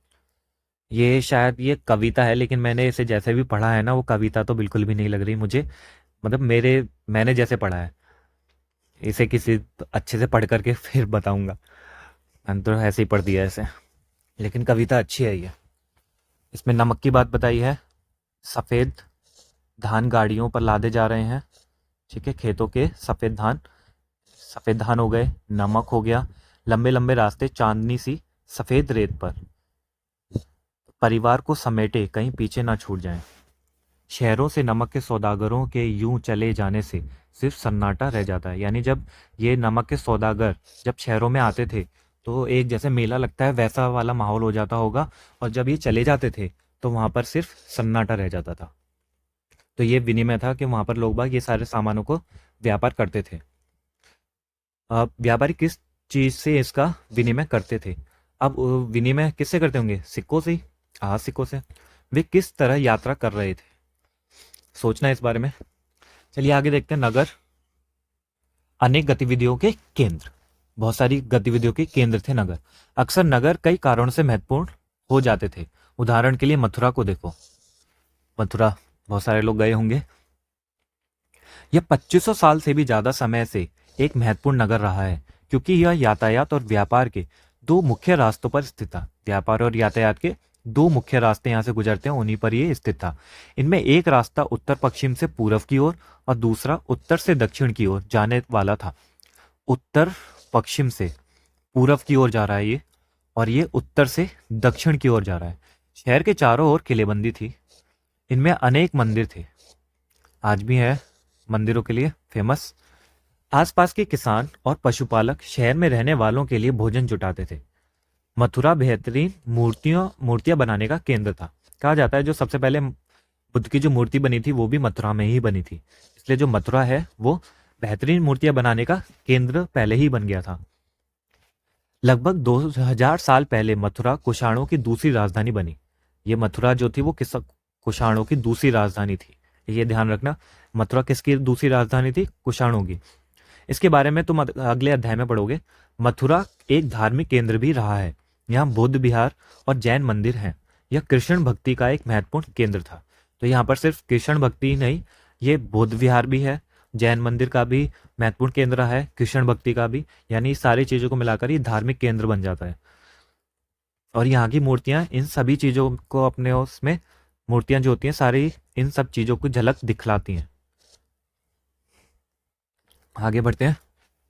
S1: ये शायद ये कविता है, लेकिन मैंने इसे जैसे भी पढ़ा है ना, वो कविता तो बिल्कुल भी नहीं लग रही मुझे। मतलब मैंने जैसे पढ़ा है, इसे किसी अच्छे से पढ़ करके फिर बताऊंगा। मैंने तो ऐसे ही पढ़ दिया ऐसे, लेकिन कविता अच्छी है ये। इसमें नमक की बात बताई है। सफ़ेद धान गाड़ियों पर लादे जा रहे हैं, ठीक है। खेतों के सफ़ेद धान हो गए, नमक हो गया, लंबे लंबे रास्ते, चांदनी सी सफ़ेद रेत पर, परिवार को समेटे, कहीं पीछे ना छूट जाएं। शहरों से नमक के सौदागरों के यूं चले जाने से सिर्फ सन्नाटा रह जाता है। यानी जब ये नमक के सौदागर जब शहरों में आते थे तो एक जैसे मेला लगता है वैसा वाला माहौल हो जाता होगा, और जब ये चले जाते थे तो वहां पर सिर्फ सन्नाटा रह जाता था। तो ये विनिमय था कि वहां पर लोग बाग ये सारे सामानों को व्यापार करते थे। अब व्यापारी किस चीज से इसका विनिमय करते थे? अब विनिमय किससे करते होंगे? सिक्कों से ही, सिक्कों से। वे किस तरह यात्रा कर रहे थे? सोचना इस बारे में। चलिए आगे देखते हैं। नगर अनेक गतिविधियों के केंद्र। बहुत सारी गतिविधियों के केंद्र थे नगर। अक्सर नगर कई कारणों से महत्वपूर्ण हो जाते थे। उदाहरण के लिए मथुरा को देखो। मथुरा बहुत सारे लोग गए होंगे। यह 2500 साल से भी ज्यादा समय से एक महत्वपूर्ण नगर रहा है, क्योंकि यह यातायात और व्यापार के दो मुख्य रास्तों पर स्थित था। व्यापार और यातायात के दो मुख्य रास्ते यहाँ से गुजरते हैं, उन्हीं पर ये स्थित था। इनमें एक रास्ता उत्तर पश्चिम से पूर्व की ओर और दूसरा उत्तर से दक्षिण की ओर जाने वाला था। उत्तर पश्चिम से पूर्व की ओर जा रहा है ये, और ये उत्तर से दक्षिण की ओर जा रहा है। शहर के चारों ओर किलेबंदी थी। इनमें अनेक मंदिर थे, आज भी है मंदिरों के लिए फेमस। आसपास के किसान और पशुपालक शहर में रहने वालों के लिए भोजन जुटाते थे। मथुरा बेहतरीन मूर्तियां बनाने का केंद्र था। कहा जाता है जो सबसे पहले बुद्ध की जो मूर्ति बनी थी वो भी मथुरा में ही बनी थी, इसलिए जो मथुरा है वो बेहतरीन मूर्तियां बनाने का केंद्र पहले ही बन गया था। लगभग 2000 साल पहले मथुरा कुषाणों की दूसरी राजधानी बनी। ये मथुरा जो थी वो कुषाणों की दूसरी राजधानी थी, ये ध्यान रखना। मथुरा किसकी दूसरी राजधानी थी? कुषाणों की। इसके बारे में तुम अगले अध्याय में पढ़ोगे। मथुरा एक धार्मिक केंद्र भी रहा है। यहाँ बौद्ध विहार और जैन मंदिर हैं। यह कृष्ण भक्ति का एक महत्वपूर्ण केंद्र था। तो यहाँ पर सिर्फ कृष्ण भक्ति ही नहीं, ये बौद्ध विहार भी है, जैन मंदिर का भी महत्वपूर्ण केंद्र रहा है, कृष्ण भक्ति का भी, यानी इस सारी चीज़ों को मिलाकर ये धार्मिक केंद्र बन जाता है। और यहाँ की मूर्तियाँ इन सभी चीज़ों को अपने उसमें, मूर्तियाँ जो होती हैं सारी इन सब चीज़ों को झलक दिखलाती हैं। आगे बढ़ते हैं।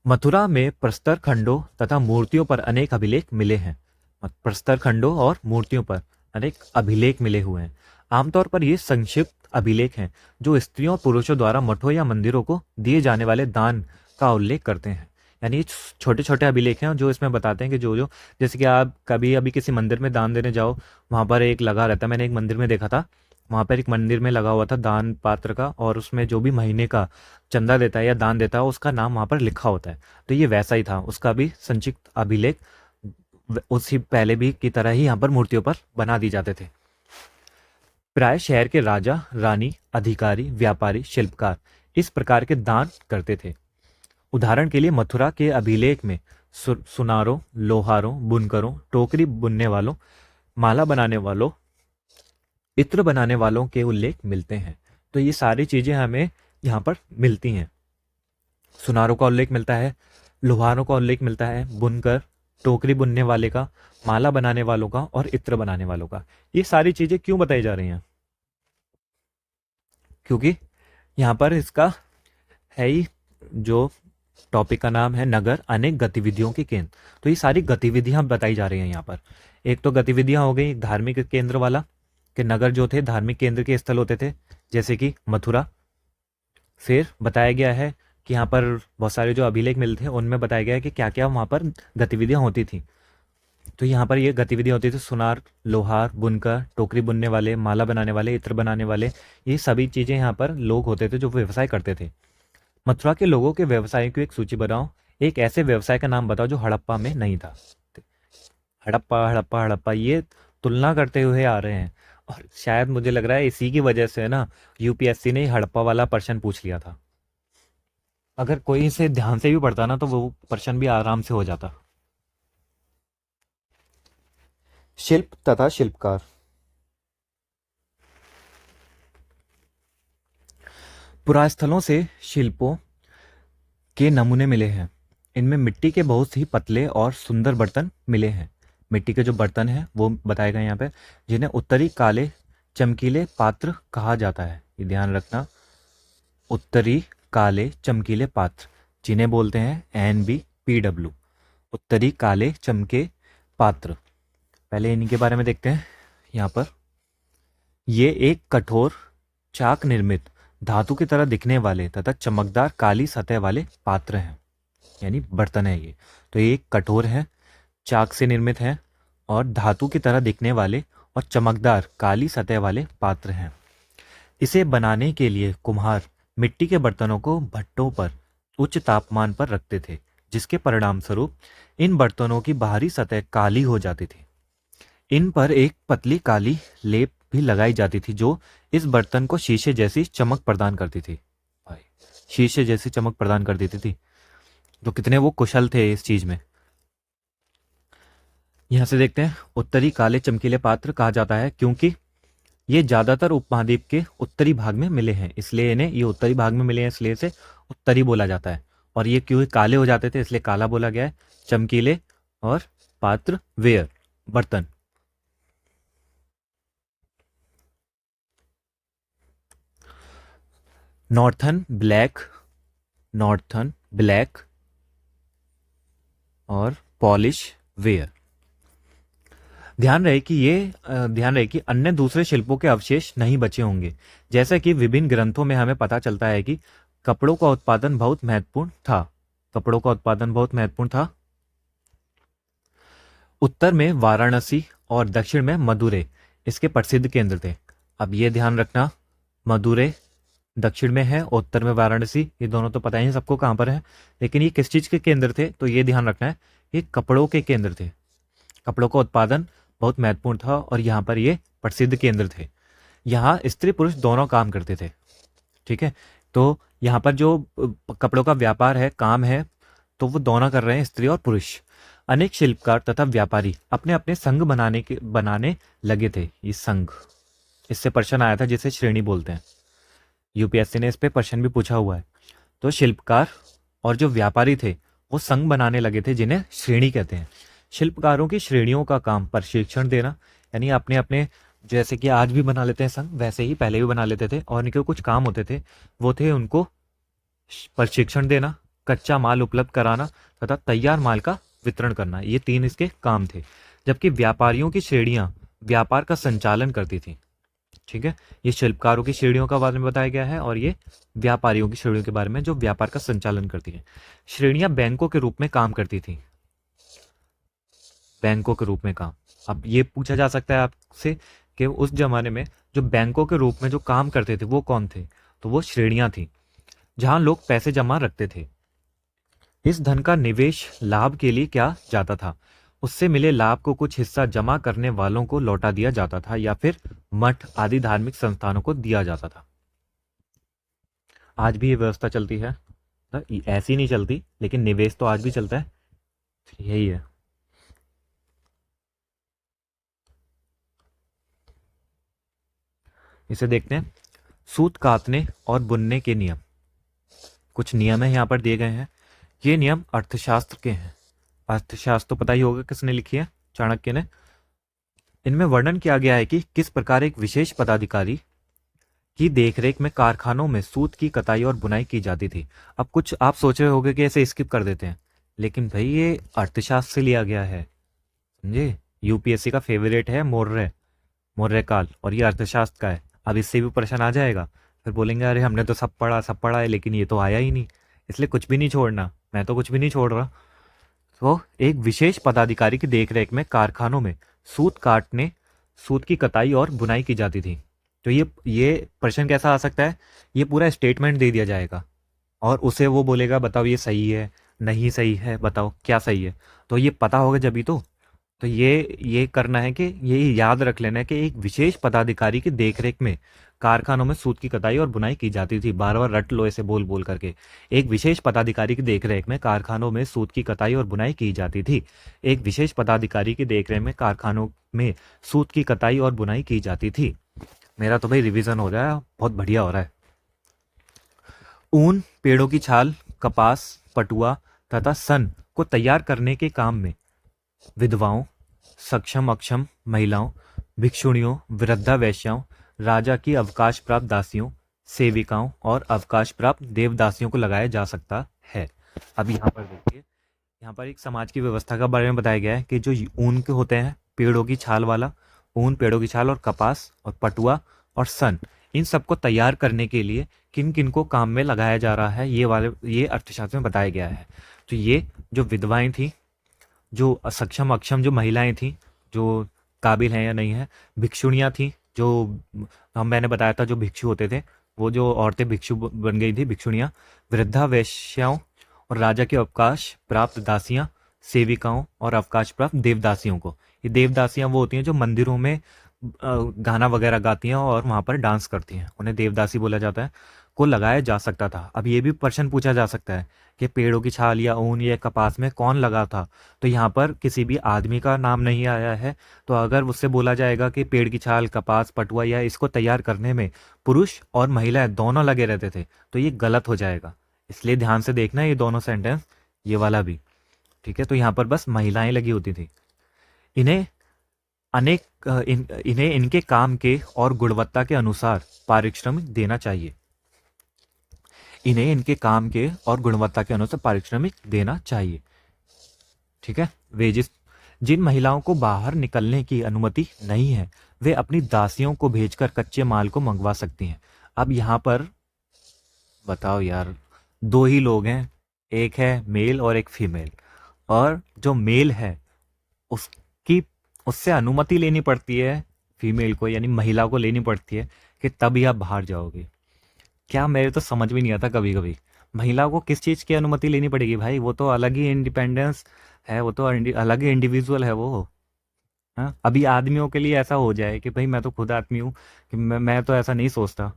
S1: मथुरा में प्रस्तर खंडों तथा मूर्तियों पर अनेक अभिलेख मिले हैं। प्रस्तर खंडों और मूर्तियों पर अनेक अभिलेख मिले हुए हैं। आमतौर पर ये संक्षिप्त अभिलेख हैं जो स्त्रियों और पुरुषों द्वारा मठों या मंदिरों को दिए जाने वाले दान का उल्लेख करते हैं। यानी छोटे छोटे अभिलेख हैं जो इसमें बताते हैं कि जो जो, जैसे कि आप कभी अभी किसी मंदिर में दान देने जाओ, वहाँ पर एक लगा रहता है, मैंने एक मंदिर में देखा था, वहाँ पर एक मंदिर में लगा हुआ था दान पात्र का, और उसमें जो भी महीने का चंदा देता है या दान देता है उसका नाम वहाँ पर लिखा होता है। तो ये वैसा ही था, उसका भी संक्षिप्त अभिलेख उसी पहले भी की तरह ही यहाँ पर मूर्तियों पर बना दी जाते थे। प्राय शहर के राजा, रानी, अधिकारी, व्यापारी, शिल्पकार इस प्रकार के दान करते थे। उदाहरण के लिए मथुरा के अभिलेख में सुनारों, लोहारों, बुनकरों, टोकरी बुनने वालों, माला बनाने वालों, इत्र बनाने वालों के उल्लेख मिलते हैं। तो ये सारी चीजें हमें यहाँ पर मिलती हैं। सुनारों का उल्लेख मिलता है, लोहारों का उल्लेख मिलता है, बुनकर, टोकरी बुनने वाले का, माला बनाने वालों का और इत्र बनाने वालों का। ये सारी चीजें क्यों बताई जा रही हैं? क्योंकि यहाँ पर इसका है ही, जो टॉपिक का नाम है नगर अनेक गतिविधियों के केंद्र, तो ये सारी गतिविधियां बताई जा रही हैं यहाँ पर। एक तो गतिविधियां हो गई धार्मिक केंद्र वाला, कि नगर जो थे धार्मिक केंद्र के स्थल होते थे, जैसे कि मथुरा। फिर बताया गया है कि यहाँ पर बहुत सारे जो अभिलेख मिलते हैं उनमें बताया गया है कि क्या क्या वहाँ पर गतिविधियाँ होती थी। तो यहाँ पर ये गतिविधियाँ होती थी, सुनार, लोहार, बुनकर, टोकरी बुनने वाले, माला बनाने वाले, इत्र बनाने वाले, ये सभी चीज़ें यहाँ पर लोग होते थे जो व्यवसाय करते थे। मथुरा के लोगों के व्यवसाय की एक सूची बनाओ। एक ऐसे व्यवसाय का नाम बताओ जो हड़प्पा में नहीं था। हड़प्पा हड़प्पा हड़प्पा ये तुलना करते हुए आ रहे हैं, और शायद मुझे लग रहा है इसी की वजह से ना यूपीएससी ने हड़प्पा वाला प्रश्न पूछ लिया था। अगर कोई इसे ध्यान से भी पढ़ता ना तो वो प्रश्न भी आराम से हो जाता। शिल्प तथा शिल्पकार। पुरास्थलों से शिल्पों के नमूने मिले हैं। इनमें मिट्टी के बहुत ही पतले और सुंदर बर्तन मिले हैं। मिट्टी के जो बर्तन हैं वो बताए गए यहाँ पे, जिन्हें उत्तरी काले चमकीले पात्र कहा जाता है। ये ध्यान रखना, उत्तरी काले चमकीले पात्र, जिन्हें बोलते हैं NBPW, उत्तरी काले चमके पात्र। पहले इन्हीं के बारे में देखते हैं। यहाँ पर ये एक कठोर चाक निर्मित धातु की तरह दिखने वाले तथा चमकदार काली सतह वाले पात्र हैं, यानी बर्तन है ये। तो ये कठोर है, चाक से निर्मित है और धातु की तरह दिखने वाले और चमकदार काली सतह वाले पात्र हैं। इसे बनाने के लिए कुम्हार मिट्टी के बर्तनों को भट्टों पर उच्च तापमान पर रखते थे, जिसके परिणाम स्वरूप इन बर्तनों की बाहरी सतह काली हो जाती थी। इन पर एक पतली काली लेप भी लगाई जाती थी जो इस बर्तन को शीशे जैसी चमक प्रदान करती थी। भाई, शीशे जैसी चमक प्रदान कर देती थी। तो कितने वो कुशल थे इस चीज में। यहां से देखते हैं, उत्तरी काले चमकीले पात्र कहा जाता है क्योंकि ये ज्यादातर उपमहाद्वीप के उत्तरी भाग में मिले हैं, इसलिए इन्हें, ये उत्तरी भाग में मिले हैं इसलिए इसे उत्तरी बोला जाता है। और ये क्यों काले हो जाते थे इसलिए काला बोला गया है। चमकीले और पात्र, वेयर, बर्तन। नॉर्थन ब्लैक और पॉलिश वेयर। ध्यान रहे कि अन्य दूसरे शिल्पों के अवशेष नहीं बचे होंगे। जैसा कि विभिन्न ग्रंथों में हमें पता चलता है कि कपड़ों का उत्पादन बहुत महत्वपूर्ण था। उत्तर में वाराणसी और दक्षिण में मदुरै इसके प्रसिद्ध केंद्र थे। अब ये ध्यान रखना, मदुरै दक्षिण में है, उत्तर में वाराणसी, ये दोनों तो पता ही सबको कहाँ पर है, लेकिन ये किस चीज के केंद्र थे तो ये ध्यान रखना है, ये कपड़ों के केंद्र थे। कपड़ों का उत्पादन बहुत महत्वपूर्ण था और यहाँ पर ये प्रसिद्ध केंद्र थे। यहाँ स्त्री पुरुष दोनों काम करते थे। ठीक है, तो यहाँ पर जो कपड़ों का व्यापार है, काम है, तो वो दोनों कर रहे हैं, स्त्री और पुरुष। अनेक शिल्पकार तथा व्यापारी अपने अपने संघ बनाने लगे थे। ये संघ, इससे प्रश्न आया था जिसे श्रेणी बोलते हैं। यूपीएससी ने इस पे प्रश्न भी पूछा हुआ है। तो शिल्पकार और जो व्यापारी थे वो संघ बनाने लगे थे, जिन्हें श्रेणी कहते हैं। शिल्पकारों की श्रेणियों का काम प्रशिक्षण देना, यानी अपने अपने, जैसे कि आज भी बना लेते हैं संघ, वैसे ही पहले भी बना लेते थे, और इनके कुछ काम होते थे। वो थे उनको प्रशिक्षण देना, कच्चा माल उपलब्ध कराना तथा तैयार माल का वितरण करना। ये 3 इसके काम थे। जबकि व्यापारियों की श्रेणियां व्यापार का संचालन करती थी। ठीक है, ये शिल्पकारों की श्रेणियों का बारे में बताया गया है, और ये व्यापारियों की श्रेणियों के बारे में जो व्यापार का संचालन करती है। श्रेणियां बैंकों के रूप में काम करती थी। बैंकों के रूप में काम, अब ये पूछा जा सकता है आपसे कि उस जमाने में जो बैंकों के रूप में जो काम करते थे वो कौन थे, तो वो श्रेणियां थी, जहां लोग पैसे जमा रखते थे। इस धन का निवेश लाभ के लिए किया जाता था। उससे मिले लाभ को कुछ हिस्सा जमा करने वालों को लौटा दिया जाता था, या फिर मठ आदि धार्मिक संस्थानों को दिया जाता था। आज भी ये व्यवस्था चलती है, तो ऐसी नहीं चलती, लेकिन निवेश तो आज भी चलता है। यही है। इसे देखते हैं, सूत कातने और बुनने के नियम। कुछ नियम है यहाँ पर दिए गए हैं। ये नियम अर्थशास्त्र के हैं। अर्थशास्त्र तो पता ही होगा किसने लिखी है, चाणक्य ने। इनमें वर्णन किया गया है कि किस प्रकार एक विशेष पदाधिकारी की देखरेख में कारखानों में सूत की कताई और बुनाई की जाती थी। अब कुछ आप सोच रहे होंगे कि ऐसे स्किप कर देते हैं, लेकिन भाई ये अर्थशास्त्र से लिया गया है, समझे। यूपीएससी का फेवरेट है मौर्य काल, और ये अर्थशास्त्र का है। अब इससे भी प्रश्न आ जाएगा, फिर बोलेंगे अरे हमने तो सब पढ़ा है, लेकिन ये तो आया ही नहीं। इसलिए कुछ भी नहीं छोड़ना, मैं तो कुछ भी नहीं छोड़ रहा। तो एक विशेष पदाधिकारी की देखरेख में कारखानों में सूत काटने, सूत की कताई और बुनाई की जाती थी। तो ये प्रश्न कैसा आ सकता है, ये पूरा स्टेटमेंट दे दिया जाएगा, और उसे वो बोलेगा बताओ ये सही है नहीं सही है, बताओ क्या सही है। तो ये पता होगा जब ही तो ये करना है कि ये याद रख लेना है कि एक विशेष पदाधिकारी की देखरेख में कारखानों में सूत की कताई और बुनाई की जाती थी। बार बार रट लो ऐसे बोल बोल करके। एक विशेष पदाधिकारी की देखरेख में कारखानों में सूत की कताई और बुनाई की जाती थी। एक विशेष पदाधिकारी की देखरेख में कारखानों में सूत की कताई और बुनाई की जाती थी। मेरा तो भाई रिवीजन हो रहा है, बहुत बढ़िया हो रहा है। ऊन, पेड़ों की छाल, कपास, पटुआ तथा सन को तैयार करने के काम में विधवाओं, सक्षम अक्षम महिलाओं, भिक्षुणियों, वृद्धा वेश्याओं, राजा की अवकाश प्राप्त दासियों, सेविकाओं और अवकाश प्राप्त देवदासियों को लगाया जा सकता है। अब यहाँ पर देखिए, यहाँ पर एक समाज की व्यवस्था का बारे में बताया गया है कि जो ऊन के होते हैं, पेड़ों की छाल वाला ऊन, पेड़ों की छाल और कपास और पटुआ और सन, इन सबको तैयार करने के लिए किन किन को काम में लगाया जा रहा है, ये अर्थशास्त्र में बताया गया है। तो ये जो विधवाएं थी, जो सक्षम अक्षम जो महिलाएं थी, जो काबिल हैं या नहीं है, भिक्षुणियाँ थी, जो मैंने बताया था जो भिक्षु होते थे, वो जो औरतें भिक्षु बन गई थी, भिक्षुणियाँ, वृद्धा वेश्याओं और राजा के अवकाश प्राप्त दासियाँ, सेविकाओं और अवकाश प्राप्त देवदासियों को। ये देवदासियाँ वो होती हैं जो मंदिरों में गाना वगैरह गाती हैं और वहाँ पर डांस करती हैं, उन्हें देवदासी बोला जाता है, को लगाया जा सकता था। अब ये भी प्रश्न पूछा जा सकता है कि पेड़ों की छाल या ऊन या कपास में कौन लगा था, तो यहाँ पर किसी भी आदमी का नाम नहीं आया है। तो अगर उससे बोला जाएगा कि पेड़ की छाल, कपास, पटुआ या इसको तैयार करने में पुरुष और महिलाएं दोनों लगे रहते थे, तो ये गलत हो जाएगा। इसलिए ध्यान से देखना ये दोनों सेंटेंस, ये वाला भी। ठीक है, तो यहाँ पर बस महिलाएं लगी होती थी। इन्हें इन्हें इनके काम के और गुणवत्ता के अनुसार पारिश्रमिक देना चाहिए। इन्हें इनके काम के और गुणवत्ता के अनुसार पारिश्रमिक देना चाहिए। ठीक है, वेजेस। जिन महिलाओं को बाहर निकलने की अनुमति नहीं है, वे अपनी दासियों को भेजकर कच्चे माल को मंगवा सकती हैं। अब यहाँ पर बताओ यार, दो ही लोग हैं, एक है मेल और एक फीमेल, और जो मेल है उसकी उससे अनुमति लेनी पड़ती है फीमेल को, यानी महिला को लेनी पड़ती है कि तभी आप बाहर जाओगे। क्या, मेरे तो समझ में नहीं आता कभी कभी, महिला को किस चीज़ की अनुमति लेनी पड़ेगी भाई, वो तो अलग ही इंडिपेंडेंस है, वो तो अलग ही इंडिविजुअल है वो। हाँ, अभी आदमियों के लिए ऐसा हो जाए कि भाई मैं तो खुद आदमी हूँ, कि मैं तो ऐसा नहीं सोचता।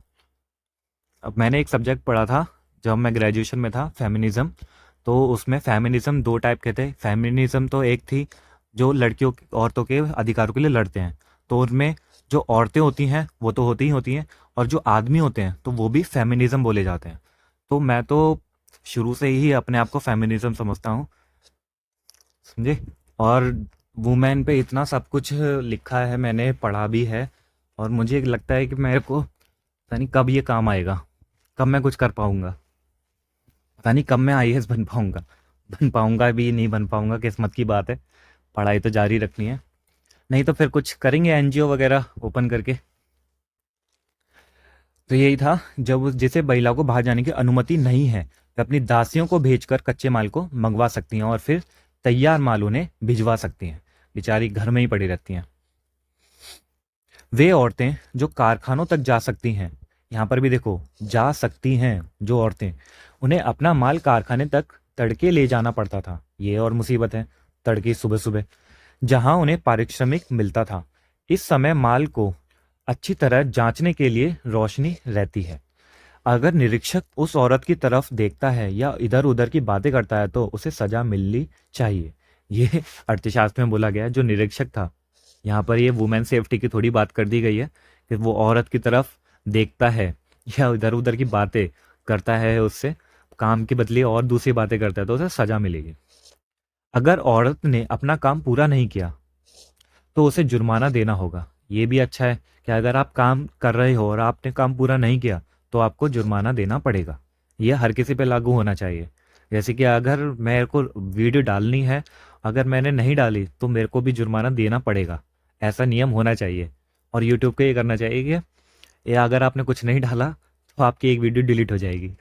S1: अब मैंने एक सब्जेक्ट पढ़ा था जब मैं ग्रेजुएशन में था, फेमिनिज्म। तो उसमें फेमिनिज्म दो टाइप के थे। फेमिनिज्म तो एक थी जो लड़कियों औरतों के अधिकारों के लिए लड़ते हैं, तो उनमें जो औरतें होती हैं वो तो होती ही होती हैं, और जो आदमी होते हैं तो वो भी फेमिनिज्म बोले जाते हैं। तो मैं तो शुरू से ही अपने आप को फेमिनिज्म समझता हूँ, समझे। और वुमेन पे इतना सब कुछ लिखा है, मैंने पढ़ा भी है। और मुझे लगता है कि मेरे को पता नहीं कब ये काम आएगा, कब मैं कुछ कर पाऊंगा, पता नहीं कब मैं आईएएस बन पाऊंगा। बन पाऊंगा भी नहीं बन पाऊंगा, किस्मत की बात है। पढ़ाई तो जारी रखनी है, नहीं तो फिर कुछ करेंगे एनजीओ वगैरह ओपन करके। तो यही था, जब जिसे महिला को बाहर जाने की अनुमति नहीं है, वे अपनी दासियों को भेजकर कच्चे माल को मंगवा सकती हैं और फिर तैयार माल उन्हें भिजवा सकती हैं। बेचारी घर में ही पड़ी रहती हैं। वे औरतें जो कारखानों तक जा सकती हैं, यहाँ पर भी देखो, जा सकती हैं जो औरतें, उन्हें अपना माल कारखाने तक तड़के ले जाना पड़ता था। ये और मुसीबत है, तड़के सुबह सुबह, जहां उन्हें पारिश्रमिक मिलता था। इस समय माल को अच्छी तरह जांचने के लिए रोशनी रहती है। अगर निरीक्षक उस औरत की तरफ देखता है या इधर उधर की बातें करता है तो उसे सजा मिलनी चाहिए। ये अर्थशास्त्र में बोला गया है। जो निरीक्षक था, यहाँ पर ये वुमेन सेफ्टी की थोड़ी बात कर दी गई है कि वो औरत की तरफ देखता है या इधर उधर की बातें करता है, उससे काम के बदले और दूसरी बातें करता है तो उसे सजा मिलेगी। अगर औरत ने अपना काम पूरा नहीं किया तो उसे जुर्माना देना होगा। ये भी अच्छा है कि अगर आप काम कर रहे हो और आपने काम पूरा नहीं किया तो आपको जुर्माना देना पड़ेगा। ये हर किसी पे लागू होना चाहिए। जैसे कि अगर मेरे को वीडियो डालनी है, अगर मैंने नहीं डाली तो मेरे को भी जुर्माना देना पड़ेगा। ऐसा नियम होना चाहिए। और यूट्यूब को ये करना चाहिए कि ये अगर आपने कुछ नहीं डाला तो आपकी एक वीडियो डिलीट हो जाएगी।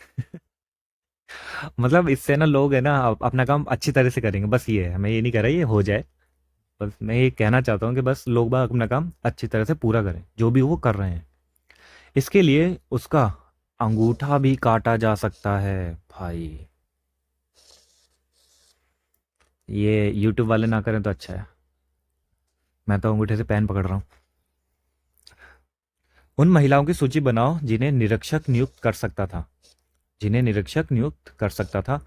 S1: मतलब इससे ना लोग है ना अपना काम अच्छी तरह से करेंगे। बस ये है, मैं ये नहीं कह रहा ये हो जाए, बस मैं ये कहना चाहता हूँ कि बस लोग बाग अपना काम अच्छी तरह से पूरा करें जो भी वो कर रहे हैं। इसके लिए उसका अंगूठा भी काटा जा सकता है भाई। ये यूट्यूब वाले ना करें तो अच्छा है। मैं तो अंगूठे से पेन पकड़ रहा हूँ। उन महिलाओं की सूची बनाओ जिन्हें निरीक्षक नियुक्त कर सकता था। जिन्हें निरीक्षक नियुक्त कर सकता था।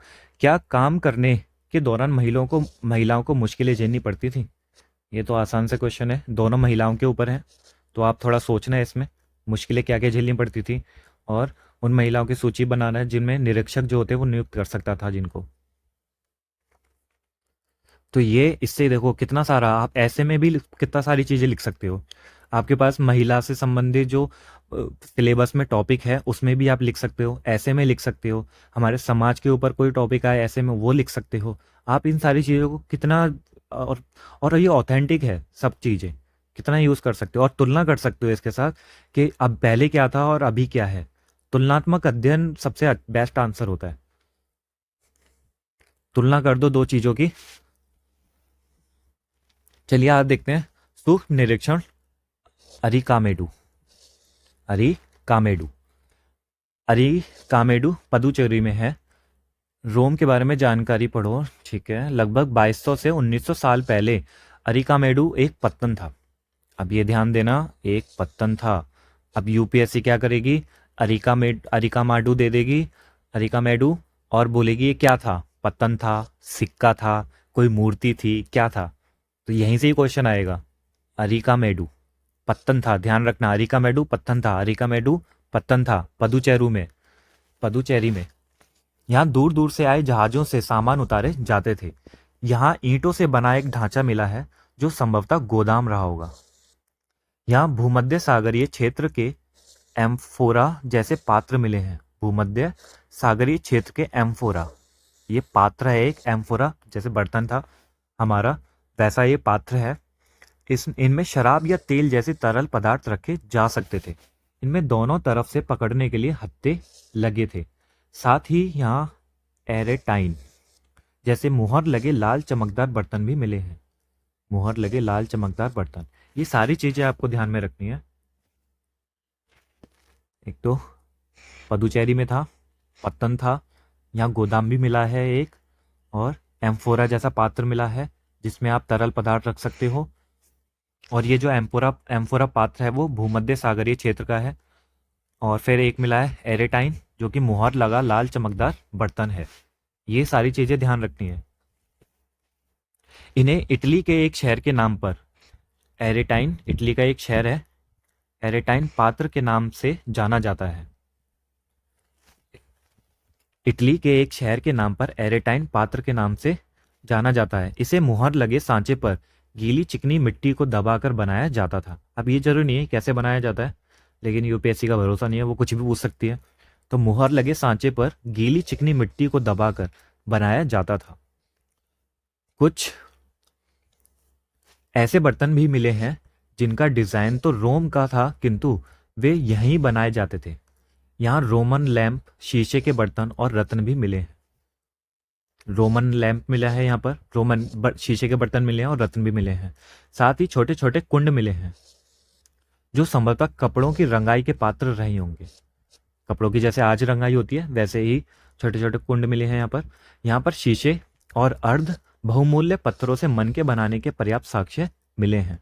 S1: क्या काम करने के दौरान महिलाओं को मुश्किलें झेलनी पड़ती थी? ये तो आसान से क्वेश्चन है, दोनों महिलाओं के ऊपर है। तो आप थोड़ा सोचना है इसमें, मुश्किलें क्या क्या झेलनी पड़ती थी। और उन महिलाओं की सूची बनाना है जिनमें निरीक्षक जो होते हैं वो नियुक्त कर सकता था जिनको। तो ये इससे देखो कितना सारा, आप ऐसे में भी कितना सारी चीजें लिख सकते हो। आपके पास महिला से संबंधित जो सिलेबस में टॉपिक है उसमें भी आप लिख सकते हो, ऐसे में लिख सकते हो। हमारे समाज के ऊपर कोई टॉपिक आए ऐसे में वो लिख सकते हो। आप इन सारी चीज़ों को कितना, और और ये ऑथेंटिक है सब चीज़ें, कितना यूज़ कर सकते हो और तुलना कर सकते हो इसके साथ कि अब पहले क्या था और अभी क्या है। तुलनात्मक अध्ययन सबसे बेस्ट आंसर होता है। तुलना कर दो दो चीज़ों की। चलिए आप देखते हैं सूक्ष्म निरीक्षण अरिकामेडू। अरिकामेडू अरिकामेडू पदुचेरी में है। रोम के बारे में जानकारी पढ़ो, ठीक है। लगभग 2200 से 1900 साल पहले अरिकामेडू एक पत्तन था। अब ये ध्यान देना, एक पत्तन था। अब यूपीएससी क्या करेगी, अरिकामाडू दे देगी, अरिकामेडू, और बोलेगी ये क्या था, पत्तन था, सिक्का था, कोई मूर्ति थी, क्या था। तो यहीं से ही क्वेश्चन आएगा। अरिकामेडू पत्तन था, ध्यान रखना, अरिकामेडू पत्तन था, अरिकामेडू पत्तन था पदुचेरी में। यहाँ दूर दूर से आए जहाजों से सामान उतारे जाते थे। यहाँ ईंटों से बना एक ढांचा मिला है जो संभवतः गोदाम रहा होगा। यहाँ भूमध्य सागरीय क्षेत्र के एम्फोरा जैसे पात्र मिले हैं। भूमध्य सागरीय क्षेत्र के एम्फोरा, ये पात्र है, एक एम्फोरा जैसे बर्तन था हमारा, वैसा ये पात्र है। इनमें शराब या तेल जैसे तरल पदार्थ रखे जा सकते थे। इनमें दोनों तरफ से पकड़ने के लिए हत्थे लगे थे। साथ ही यहाँ एरेटाइन जैसे मुहर लगे लाल चमकदार बर्तन भी मिले हैं। मुहर लगे लाल चमकदार बर्तन, ये सारी चीजें आपको ध्यान में रखनी है। एक तो पदुचेरी में था, पत्तन था, यहाँ गोदाम भी मिला है एक, और एम्फोरा जैसा पात्र मिला है जिसमें आप तरल पदार्थ रख सकते हो। और ये जो एम्फोरा पात्र है वो भूमध्य सागरीय क्षेत्र का है। और फिर एक मिला है एरेटाइन जो कि मुहर लगा लाल चमकदार बर्तन है। ये सारी चीजें ध्यान रखनी है। इन्हें इटली के एक शहर के नाम पर, एरेटाइन इटली का एक शहर है, एरेटाइन पात्र के नाम से जाना जाता है। इटली के एक शहर के नाम पर एरेटाइन पात्र के नाम से जाना जाता है। इसे मुहर लगे सांचे पर गीली चिकनी मिट्टी को दबाकर बनाया जाता था। अब ये जरूरी नहीं है कैसे बनाया जाता है, लेकिन यूपीएससी का भरोसा नहीं है, वो कुछ भी पूछ सकती है। तो मुहर लगे सांचे पर गीली चिकनी मिट्टी को दबाकर बनाया जाता था। कुछ ऐसे बर्तन भी मिले हैं जिनका डिजाइन तो रोम का था, किंतु वे यहीं बनाए जाते थे। यहाँ रोमन लैंप, शीशे के बर्तन और रत्न भी मिले हैं। रोमन लैंप मिला है यहाँ पर, शीशे के बर्तन मिले हैं और रत्न भी मिले हैं। साथ ही छोटे छोटे कुंड मिले हैं जो संभवतः कपड़ों की रंगाई के पात्र रहे होंगे। कपड़ों की जैसे आज रंगाई होती है वैसे ही छोटे छोटे कुंड मिले हैं यहाँ पर। यहाँ पर शीशे और अर्ध बहुमूल्य पत्थरों से मनके बनाने के पर्याप्त साक्ष्य मिले हैं।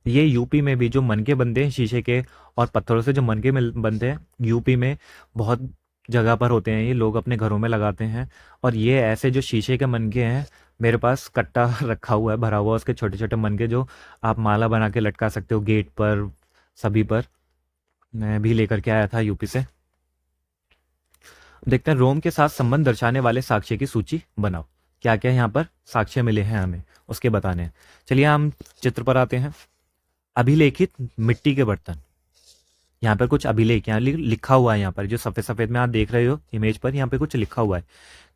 S1: ये यूपी में भी जो मनके बनते हैं शीशे के और पत्थरों से जो मनके बनते हैं, यूपी में बहुत जगह पर होते हैं, ये लोग अपने घरों में लगाते हैं। और ये ऐसे जो शीशे के मनके हैं, मेरे पास कट्टा रखा हुआ है भरा हुआ उसके छोटे छोटे मनके, जो आप माला बना के लटका सकते हो गेट पर, सभी पर। मैं भी लेकर के आया था यूपी से। देखते हैं रोम के साथ संबंध दर्शाने वाले साक्ष्य की सूची बनाओ। क्या क्या यहाँ पर साक्ष्य मिले हैं हमें उसके बताने हैं। चलिए हम चित्र पर आते हैं। अभिलेखित मिट्टी के बर्तन। यहाँ पर कुछ अभिलेख यहाँ लिखा हुआ है, यहाँ पर जो सफेद सफेद में आप देख रहे हो इमेज पर, यहाँ पे कुछ लिखा हुआ है।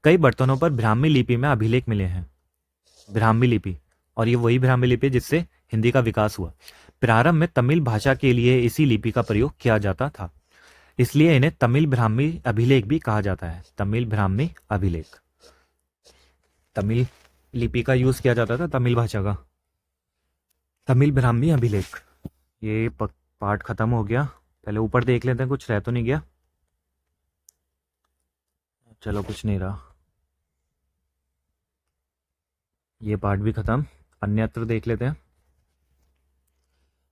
S1: कई बर्तनों पर ब्राह्मी लिपि में अभिलेख मिले हैं। ब्राह्मी लिपि, और ये वही ब्राह्मी लिपि जिससे हिंदी का विकास हुआ। प्रारंभ में तमिल भाषा के लिए इसी लिपि का प्रयोग किया जाता था, इसलिए इन्हें तमिल ब्राह्मी अभिलेख भी कहा जाता है। तमिल ब्राह्मी अभिलेख, तमिल लिपि का यूज किया जाता था, तमिल भाषा का। तमिल ब्राह्मी अभिलेख। ये पार्ट खत्म हो गया। पहले ऊपर देख लेते हैं कुछ रह तो नहीं गया। चलो कुछ नहीं रहा। ये पार्ट भी खत्म। अन्यत्र देख लेते हैं।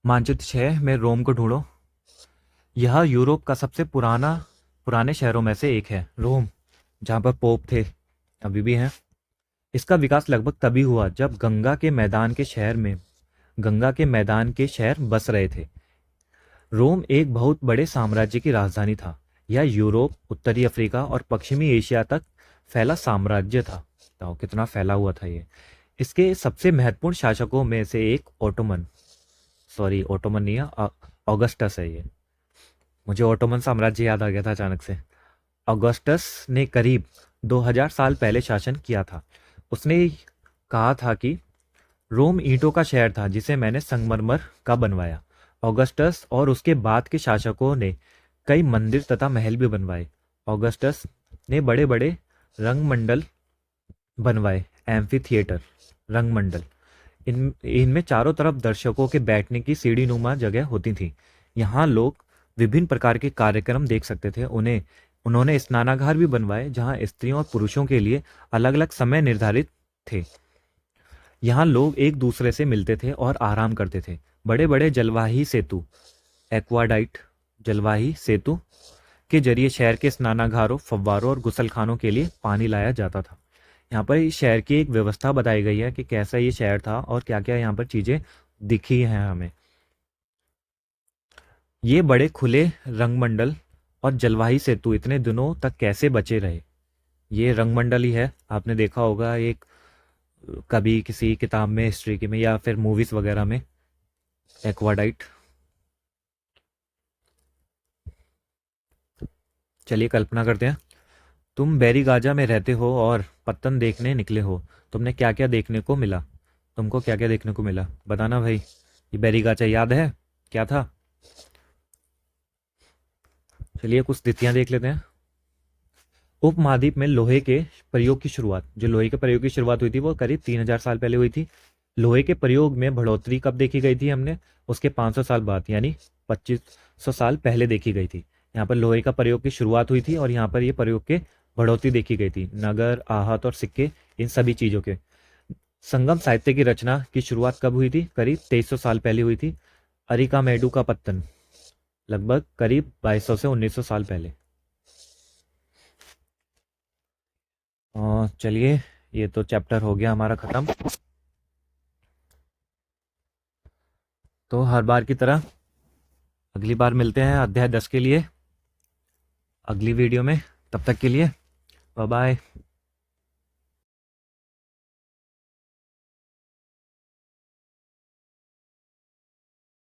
S1: मानचित्र 6 में रोम को ढूंढो। यह यूरोप का सबसे पुराने शहरों में से एक है। रोम, जहाँ पर पोप थे, अभी भी हैं। इसका विकास लगभग तभी हुआ जब गंगा के मैदान के शहर बस रहे थे। रोम एक बहुत बड़े साम्राज्य की राजधानी था। यह यूरोप, उत्तरी अफ्रीका और पश्चिमी एशिया तक फैला साम्राज्य था। तो कितना फैला हुआ था ये। इसके सबसे महत्वपूर्ण शासकों में से एक ओटोमन नहीं है, ऑगस्टस है ये। मुझे ओटोमन साम्राज्य याद आ गया था अचानक से। ऑगस्टस ने करीब 2000 साल पहले शासन किया था। उसने कहा था कि रोम ईंटों का शहर था जिसे मैंने संगमरमर का बनवाया। ऑगस्टस और उसके बाद के शासकों ने कई मंदिर तथा महल भी बनवाए। ऑगस्टस ने बड़े बड़े रंगमंडल बनवाए, एम्फी थिएटर, रंगमंडल। इनमें चारों तरफ दर्शकों के बैठने की सीढ़ी नुमा जगह होती थी। यहाँ लोग विभिन्न प्रकार के कार्यक्रम देख सकते थे। उन्होंने स्नानागार भी बनवाए जहाँ स्त्रियों और पुरुषों के लिए अलग अलग समय निर्धारित थे। यहाँ लोग एक दूसरे से मिलते थे और आराम करते थे। बड़े बड़े जलवाही सेतु, एक्वाडाइट जलवाही सेतु के जरिए शहर के स्नानागारों, फव्वारों और गुसलखानों के लिए पानी लाया जाता था। यहाँ पर इस शहर की एक व्यवस्था बताई गई है कि कैसा ये शहर था और क्या क्या यहाँ पर चीजें दिखी हैं हमें। ये बड़े खुले रंगमंडल और जलवाही सेतु इतने दिनों तक कैसे बचे रहे। ये रंगमंडल ही है, आपने देखा होगा एक कभी किसी किताब में, हिस्ट्री की में, या फिर मूवीज वगैरह में, एक्वाडाइट। चलिए कल्पना करते हैं, तुम बैरीगाजा में रहते हो और पत्तन देखने निकले हो। तुमने क्या क्या देखने को मिला? तुमको क्या क्या देखने को मिला बताना भाई। ये बैरीगाजा याद है क्या था? चलिए कुछ तिथियां देख लेते हैं। उपमहाद्वीप में लोहे के प्रयोग की शुरुआत, जो लोहे के प्रयोग की शुरुआत हुई थी वो करीब 3000 साल पहले हुई थी। लोहे के प्रयोग में बढ़ोतरी कब देखी गई थी हमने? उसके 500 साल बाद, यानी 2500 साल पहले देखी गई थी। यहाँ पर लोहे का प्रयोग की शुरुआत हुई थी और यहाँ पर ये प्रयोग के बढ़ोतरी देखी गई थी। नगर, आहत और सिक्के, इन सभी चीजों के। संगम साहित्य की रचना की शुरुआत कब हुई थी? करीब 2300 साल पहले हुई थी। अरिकामेडू का पत्तन लगभग करीब 2200 से 1900 साल पहले। चलिए ये तो चैप्टर हो गया हमारा खत्म। तो हर बार की तरह अगली बार मिलते हैं अध्याय 10 के लिए अगली वीडियो में। तब तक के लिए बाय बाय।